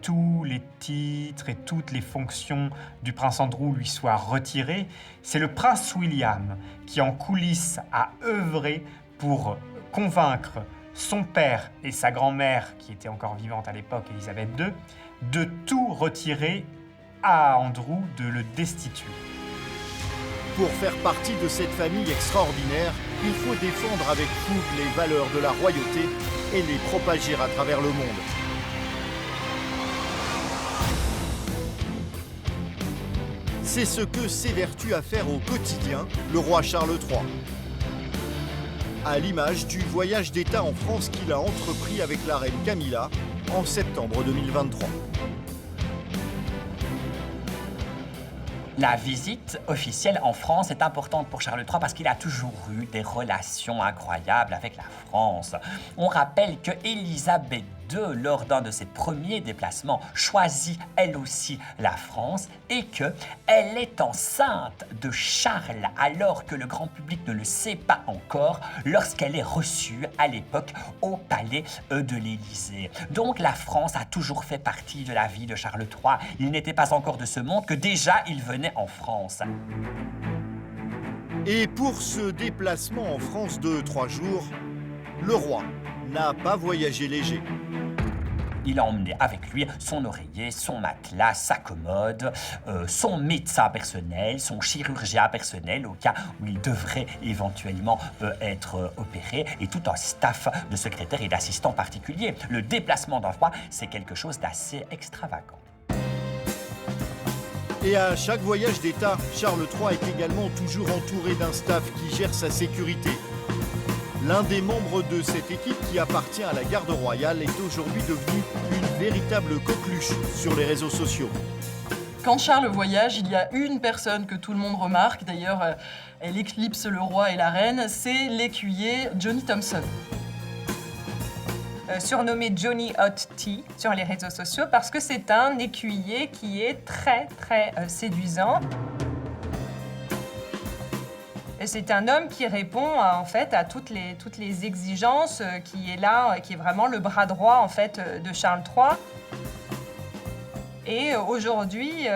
tous les titres et toutes les fonctions du prince Andrew lui soient retirés. C'est le prince William qui, en coulisses, a œuvré pour convaincre son père et sa grand-mère, qui était encore vivante à l'époque, Élisabeth II, de tout retirer à Andrew, de le destituer. Pour faire partie de cette famille extraordinaire, il faut défendre avec fougue les valeurs de la royauté et les propager à travers le monde. C'est ce que s'évertue à faire au quotidien le roi Charles III. À l'image du voyage d'État en France qu'il a entrepris avec la reine Camilla en septembre 2023. La visite officielle en France est importante pour Charles III parce qu'il a toujours eu des relations incroyables avec la France. On rappelle que Élisabeth II, lors d'un de ses premiers déplacements, choisit elle aussi la France et qu'elle est enceinte de Charles alors que le grand public ne le sait pas encore lorsqu'elle est reçue à l'époque au palais de l'Élysée. Donc la France a toujours fait partie de la vie de Charles III. Il n'était pas encore de ce monde que déjà il venait en France. Et pour ce déplacement en France de 3 jours, le roi n'a pas voyagé léger. Il a emmené avec lui son oreiller, son matelas, sa commode, son médecin personnel, son chirurgien personnel au cas où il devrait éventuellement être opéré et tout un staff de secrétaires et d'assistants particuliers. Le déplacement d'un roi, c'est quelque chose d'assez extravagant. Et à chaque voyage d'État, Charles III est également toujours entouré d'un staff qui gère sa sécurité. L'un des membres de cette équipe qui appartient à la garde royale est aujourd'hui devenu une véritable coqueluche sur les réseaux sociaux. Quand Charles voyage, il y a une personne que tout le monde remarque, d'ailleurs elle éclipse le roi et la reine, c'est l'écuyer Johnny Thompson. Surnommé Johnny Hot Tea sur les réseaux sociaux parce que c'est un écuyer qui est très séduisant. C'est un homme qui répond en fait à toutes les exigences, qui est là, qui est vraiment le bras droit en fait de Charles III. Et aujourd'hui,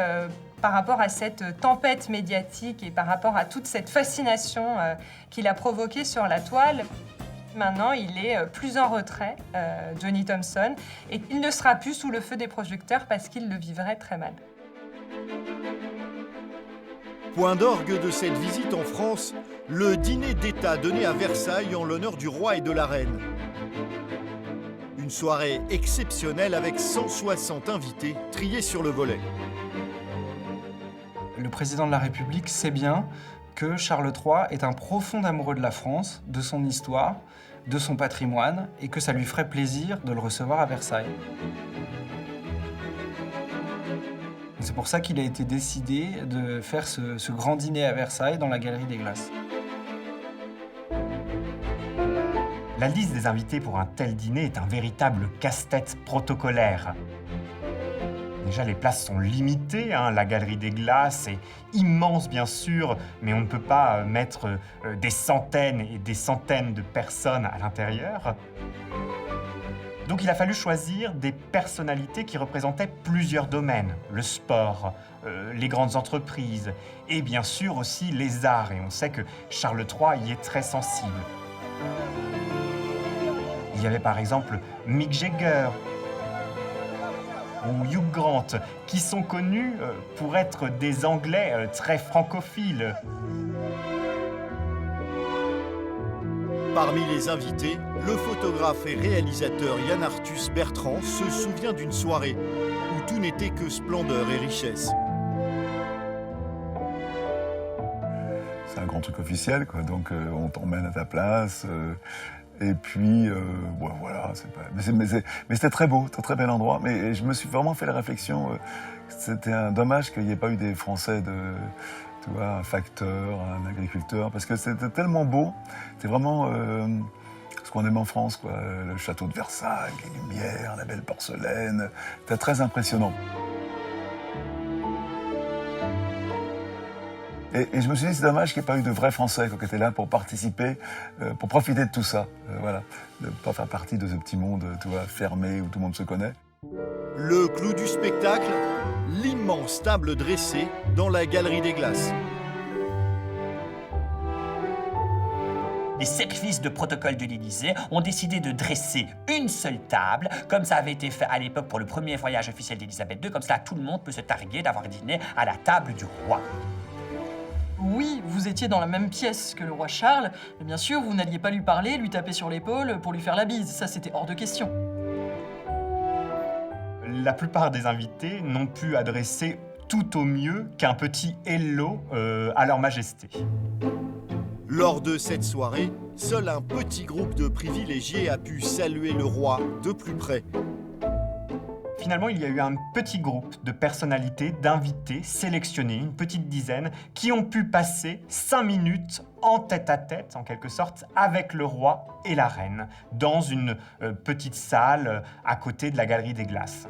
par rapport à cette tempête médiatique et par rapport à toute cette fascination qu'il a provoquée sur la toile, maintenant il est plus en retrait, Johnny Thompson, et il ne sera plus sous le feu des projecteurs parce qu'il le vivrait très mal. Point d'orgue de cette visite en France, le dîner d'État donné à Versailles en l'honneur du roi et de la reine. Une soirée exceptionnelle avec 160 invités triés sur le volet. Le président de la République sait bien que Charles III est un profond amoureux de la France, de son histoire, de son patrimoine, et que ça lui ferait plaisir de le recevoir à Versailles. C'est pour ça qu'il a été décidé de faire ce grand dîner à Versailles dans la Galerie des Glaces. La liste des invités pour un tel dîner est un véritable casse-tête protocolaire. Déjà, les places sont limitées, hein. La Galerie des Glaces est immense, bien sûr, mais on ne peut pas mettre des centaines et des centaines de personnes à l'intérieur. Donc il a fallu choisir des personnalités qui représentaient plusieurs domaines. Le sport, les grandes entreprises et bien sûr aussi les arts. Et on sait que Charles III y est très sensible. Il y avait par exemple Mick Jagger ou Hugh Grant, qui sont connus pour être des Anglais très francophiles. Parmi les invités, le photographe et réalisateur Yann Arthus Bertrand se souvient d'une soirée où tout n'était que splendeur et richesse. C'est un grand truc officiel, quoi. Donc on t'emmène à ta place. Et puis, bon, voilà, mais c'était très beau, un très bel endroit. Mais je me suis vraiment fait la réflexion, c'était un dommage qu'il n'y ait pas eu des Français, tu vois, un facteur, un agriculteur, parce que c'était tellement beau, c'était vraiment ce qu'on aime en France, quoi. Le château de Versailles, les lumières, la belle porcelaine, c'était très impressionnant. Et je me suis dit, c'est dommage qu'il n'y ait pas eu de vrais Français qui étaient là pour participer, pour profiter de tout ça. Voilà, de ne pas faire partie de ce petit monde, tu vois, fermé, où tout le monde se connaît. Le clou du spectacle, l'immense table dressée dans la Galerie des Glaces. Les services de protocole de l'Élysée ont décidé de dresser une seule table, comme ça avait été fait à l'époque pour le premier voyage officiel d'Élisabeth II, comme ça tout le monde peut se targuer d'avoir dîné à la table du roi. Oui, vous étiez dans la même pièce que le roi Charles, mais bien sûr, vous n'alliez pas lui parler, lui taper sur l'épaule pour lui faire la bise. Ça, c'était hors de question. La plupart des invités n'ont pu adresser tout au mieux qu'un petit hello à leur majesté. Lors de cette soirée, seul un petit groupe de privilégiés a pu saluer le roi de plus près. Finalement, il y a eu un petit groupe de personnalités, d'invités sélectionnés, une petite dizaine, qui ont pu passer 5 minutes en tête-à-tête, en quelque sorte, avec le roi et la reine, dans une petite salle à côté de la Galerie des Glaces.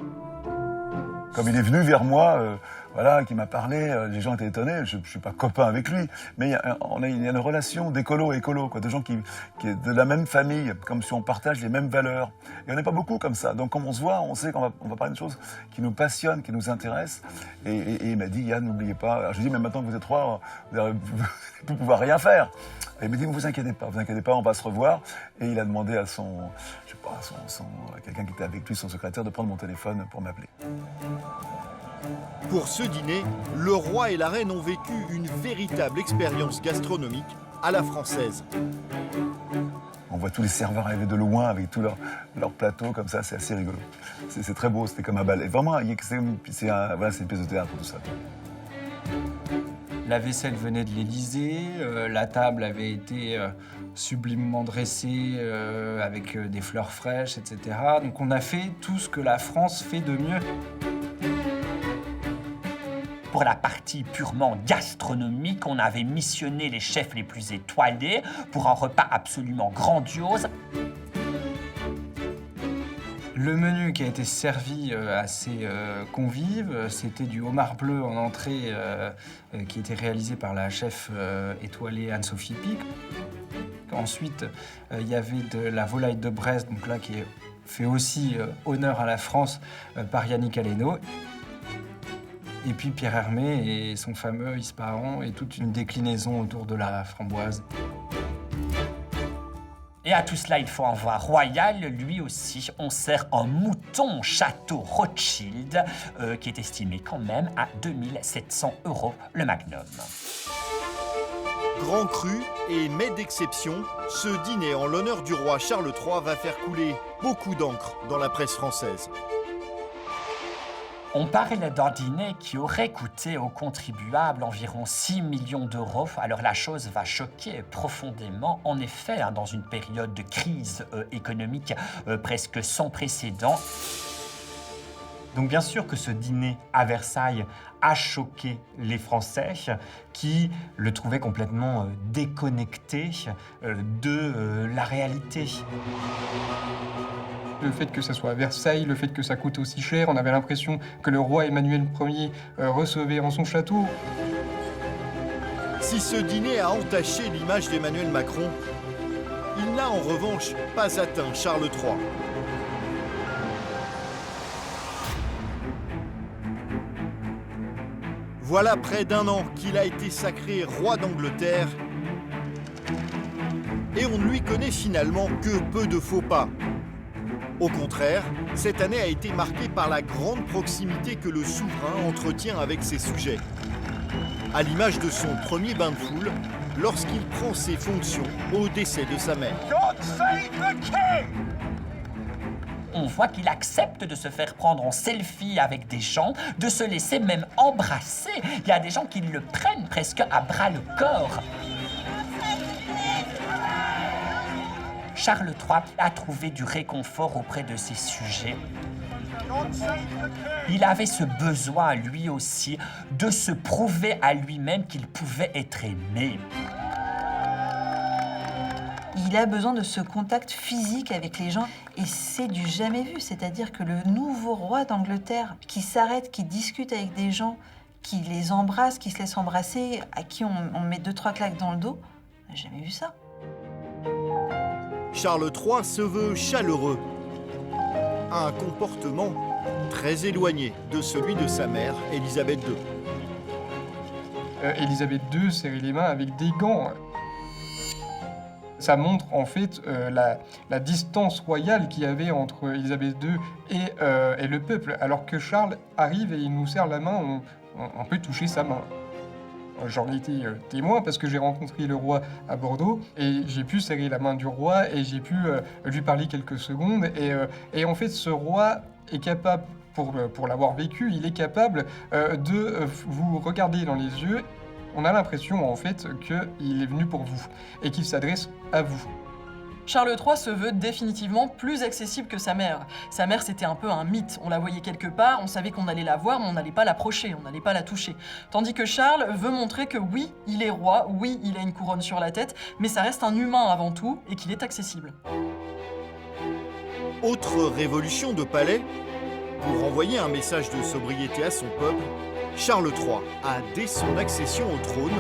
Comme il est venu vers moi, voilà, qui m'a parlé, les gens étaient étonnés, je ne suis pas copain avec lui, mais il y a une relation d'écolo à écolo, quoi, de gens qui est de la même famille, comme si on partage les mêmes valeurs. Et on n'est pas beaucoup comme ça, donc quand on se voit, on sait qu'on va parler de choses qui nous passionnent, qui nous intéressent. Et il m'a dit, Yann, n'oubliez pas, alors je lui ai dit, mais maintenant que vous êtes trois, vous n'allez plus pouvoir rien faire. Et il m'a dit, ne vous inquiétez pas, on va se revoir. Et il a demandé à son, je sais pas, à quelqu'un qui était avec lui, son secrétaire, de prendre mon téléphone pour m'appeler. Pour ce dîner, le roi et la reine ont vécu une véritable expérience gastronomique à la française. On voit tous les serveurs arriver de loin avec tous leurs plateaux comme ça, c'est assez rigolo. C'est très beau, c'était comme un bal. Et vraiment, c'est une pièce de théâtre, tout ça. La vaisselle venait de l'Élysée, la table avait été sublimement dressée avec des fleurs fraîches, etc. Donc on a fait tout ce que la France fait de mieux. Pour la partie purement gastronomique, on avait missionné les chefs les plus étoilés pour un repas absolument grandiose. Le menu qui a été servi à ces convives, c'était du homard bleu en entrée qui était réalisé par la chef étoilée Anne-Sophie Pic. Ensuite, il y avait de la volaille de Brest, donc là qui fait aussi honneur à la France par Yannick Aleno. Et puis Pierre Hermé et son fameux Ispahan et toute une déclinaison autour de la framboise. Et à tout cela, il faut en voir royal. Lui aussi, on sert un mouton château Rothschild qui est estimé quand même à 2700 € le magnum. Grand cru et mets d'exception, ce dîner en l'honneur du roi Charles III va faire couler beaucoup d'encre dans la presse française. On parle d'un dîner qui aurait coûté aux contribuables environ 6 millions d'euros. Alors la chose va choquer profondément. En effet, dans une période de crise économique presque sans précédent, Donc bien sûr que ce dîner à Versailles a choqué les Français qui le trouvaient complètement déconnecté de la réalité. Le fait que ça soit à Versailles, le fait que ça coûte aussi cher, on avait l'impression que le roi Emmanuel Ier recevait en son château. Si ce dîner a entaché l'image d'Emmanuel Macron, il n'a en revanche pas atteint Charles III. Voilà près d'1 an qu'il a été sacré roi d'Angleterre et on ne lui connaît finalement que peu de faux pas. Au contraire, cette année a été marquée par la grande proximité que le souverain entretient avec ses sujets. À l'image de son premier bain de foule, lorsqu'il prend ses fonctions au décès de sa mère. On voit qu'il accepte de se faire prendre en selfie avec des gens, de se laisser même embrasser. Il y a des gens qui le prennent presque à bras le corps. Charles III a trouvé du réconfort auprès de ses sujets. Il avait ce besoin, lui aussi, de se prouver à lui-même qu'il pouvait être aimé. Il a besoin de ce contact physique avec les gens et c'est du jamais vu. C'est-à-dire que le nouveau roi d'Angleterre qui s'arrête, qui discute avec des gens, qui les embrasse, qui se laisse embrasser, à qui on met 2-3 claques dans le dos, on n'a jamais vu ça. Charles III se veut chaleureux, a un comportement très éloigné de celui de sa mère, Élisabeth II. Élisabeth II serrait les mains avec des gants. Ça montre en fait la distance royale qu'il y avait entre Élisabeth II et le peuple. Alors que Charles arrive et il nous serre la main, on peut toucher sa main. J'en ai été témoin parce que j'ai rencontré le roi à Bordeaux et j'ai pu serrer la main du roi et j'ai pu lui parler quelques secondes. Et en fait, ce roi est capable, pour l'avoir vécu, il est capable de vous regarder dans les yeux. On a l'impression en fait qu'il est venu pour vous et qu'il s'adresse à vous. Charles III se veut définitivement plus accessible que sa mère. Sa mère, c'était un peu un mythe. On la voyait quelque part, on savait qu'on allait la voir, mais on n'allait pas l'approcher, on n'allait pas la toucher. Tandis que Charles veut montrer que oui, il est roi, oui, il a une couronne sur la tête, mais ça reste un humain avant tout et qu'il est accessible. Autre révolution de palais, pour envoyer un message de sobriété à son peuple, Charles III a, dès son accession au trône,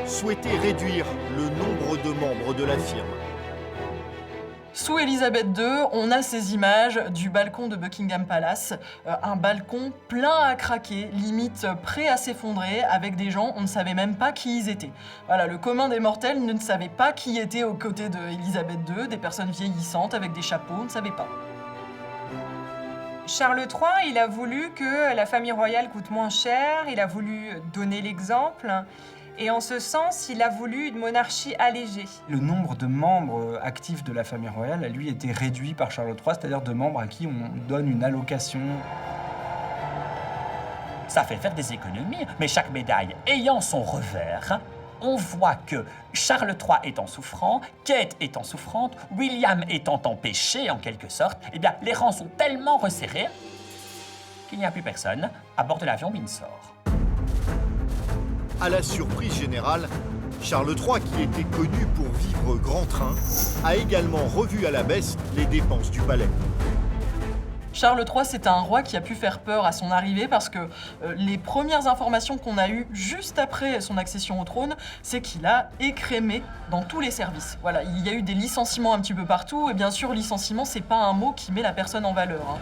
souhaité réduire le nombre de membres de la firme. Sous Élisabeth II, on a ces images du balcon de Buckingham Palace, un balcon plein à craquer, limite prêt à s'effondrer, avec des gens, on ne savait même pas qui ils étaient. Voilà, le commun des mortels ne savait pas qui était aux côtés d'Élisabeth II, des personnes vieillissantes avec des chapeaux, on ne savait pas. Charles III, il a voulu que la famille royale coûte moins cher, il a voulu donner l'exemple. Et en ce sens, il a voulu une monarchie allégée. Le nombre de membres actifs de la famille royale a lui été réduit par Charles III, c'est-à-dire de membres à qui on donne une allocation. Ça fait faire des économies, mais chaque médaille ayant son revers, on voit que Charles III étant souffrant, Kate étant souffrante, William étant empêché en quelque sorte, eh bien les rangs sont tellement resserrés qu'il n'y a plus personne à bord de l'avion Windsor. À la surprise générale, Charles III, qui était connu pour vivre grand train, a également revu à la baisse les dépenses du palais. Charles III, c'est un roi qui a pu faire peur à son arrivée parce que les premières informations qu'on a eues juste après son accession au trône, c'est qu'il a écrémé dans tous les services. Voilà, il y a eu des licenciements un petit peu partout et bien sûr, licenciement, c'est pas un mot qui met la personne en valeur, hein.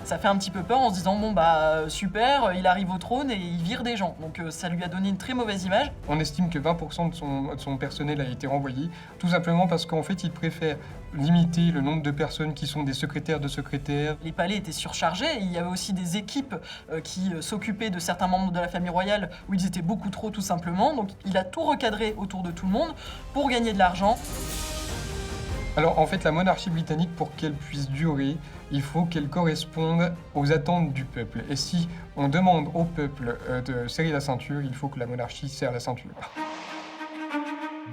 Ça fait un petit peu peur en se disant bon bah super, il arrive au trône et il vire des gens. Donc ça lui a donné une très mauvaise image. On estime que 20% de son personnel a été renvoyé, tout simplement parce qu'en fait il préfère limiter le nombre de personnes qui sont des secrétaires de secrétaires. Les palais étaient surchargés, il y avait aussi des équipes qui s'occupaient de certains membres de la famille royale où ils étaient beaucoup trop tout simplement. Donc il a tout recadré autour de tout le monde pour gagner de l'argent. Alors en fait, la monarchie britannique, pour qu'elle puisse durer, il faut qu'elle corresponde aux attentes du peuple. Et si on demande au peuple de serrer la ceinture, il faut que la monarchie serre la ceinture.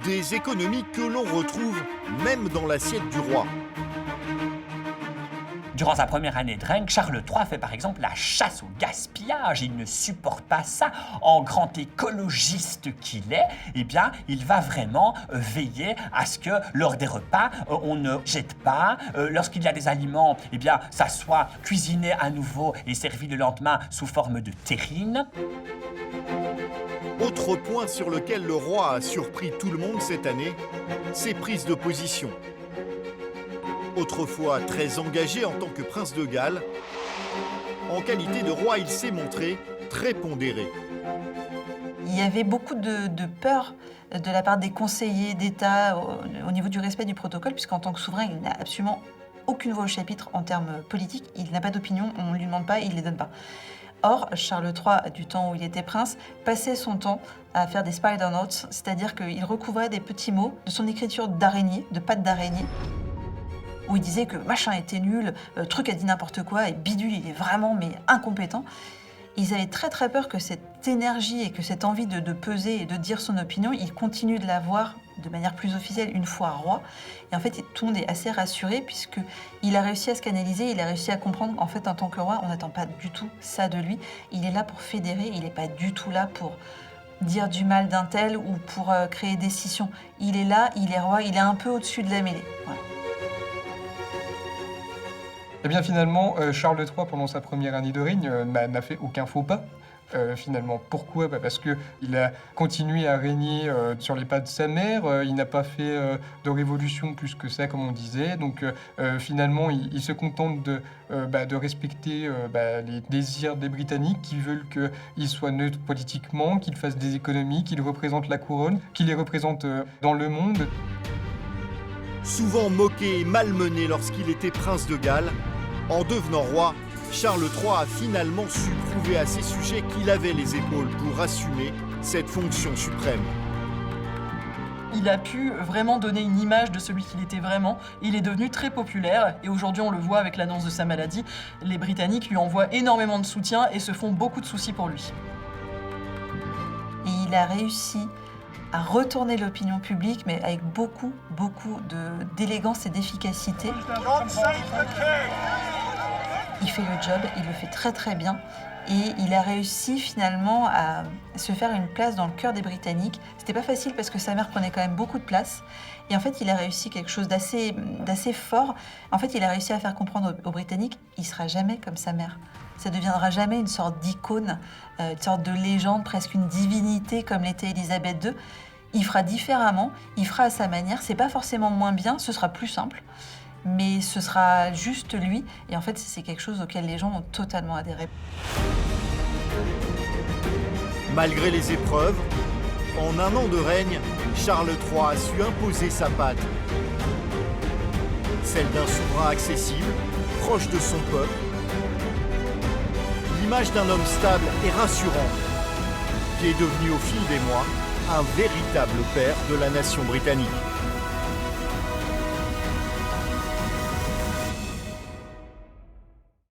Des économies que l'on retrouve même dans l'assiette du roi. Durant sa première année de règne, Charles III fait par exemple la chasse au gaspillage. Il ne supporte pas ça. En grand écologiste qu'il est, eh bien, il va vraiment veiller à ce que lors des repas, on ne jette pas. Lorsqu'il y a des aliments, eh bien, ça soit cuisiné à nouveau et servi le lendemain sous forme de terrine. Autre point sur lequel le roi a surpris tout le monde cette année, ses prises de position. Autrefois très engagé en tant que prince de Galles, en qualité de roi, il s'est montré très pondéré. Il y avait beaucoup de peur de la part des conseillers d'État au niveau du respect du protocole, puisqu'en tant que souverain, il n'a absolument aucune voix au chapitre en termes politiques. Il n'a pas d'opinion, on ne lui demande pas, il ne les donne pas. Or, Charles III, du temps où il était prince, passait son temps à faire des spider notes, c'est-à-dire qu'il recouvrait des petits mots de son écriture d'araignée, de pattes d'araignée, où il disait que machin était nul, truc a dit n'importe quoi, et bidule, il est vraiment mais incompétent. Ils avaient très très peur que cette énergie et que cette envie de peser et de dire son opinion, il continue de l'avoir de manière plus officielle une fois roi. Et en fait, tout le monde est assez rassuré puisqu'il a réussi à se canaliser, il a réussi à comprendre qu'en fait, en tant que roi, on n'attend pas du tout ça de lui. Il est là pour fédérer, il n'est pas du tout là pour dire du mal d'un tel ou pour créer des scissions. Il est là, il est roi, il est un peu au-dessus de la mêlée. Voilà. Eh bien finalement, Charles III, pendant sa première année de règne, n'a fait aucun faux pas. Finalement. Pourquoi ? Parce qu'il a continué à régner sur les pas de sa mère, il n'a pas fait de révolution plus que ça, comme on disait. Donc finalement, il se contente de respecter les désirs des Britanniques qui veulent qu'il soit neutre politiquement, qu'il fasse des économies, qu'il représente la couronne, qu'il les représente dans le monde. Souvent moqué et malmené lorsqu'il était prince de Galles, en devenant roi, Charles III a finalement su prouver à ses sujets qu'il avait les épaules pour assumer cette fonction suprême. Il a pu vraiment donner une image de celui qu'il était vraiment. Il est devenu très populaire et aujourd'hui on le voit avec l'annonce de sa maladie. Les Britanniques lui envoient énormément de soutien et se font beaucoup de soucis pour lui. Et il a réussi à retourner l'opinion publique, mais avec beaucoup d'élégance et d'efficacité. Il fait le job, il le fait très très bien et il a réussi finalement à se faire une place dans le cœur des Britanniques. C'était pas facile parce que sa mère prenait quand même beaucoup de place et en fait il a réussi quelque chose d'assez fort. En fait il a réussi à faire comprendre aux Britanniques il sera jamais comme sa mère. Ça ne deviendra jamais une sorte d'icône, une sorte de légende, presque une divinité comme l'était Élisabeth II. Il fera différemment, il fera à sa manière, c'est pas forcément moins bien, ce sera plus simple. Mais ce sera juste lui. Et en fait, c'est quelque chose auquel les gens ont totalement adhéré. Malgré les épreuves, en un an de règne, Charles III a su imposer sa patte. Celle d'un souverain accessible, proche de son peuple. L'image d'un homme stable et rassurant, qui est devenu au fil des mois un véritable père de la nation britannique.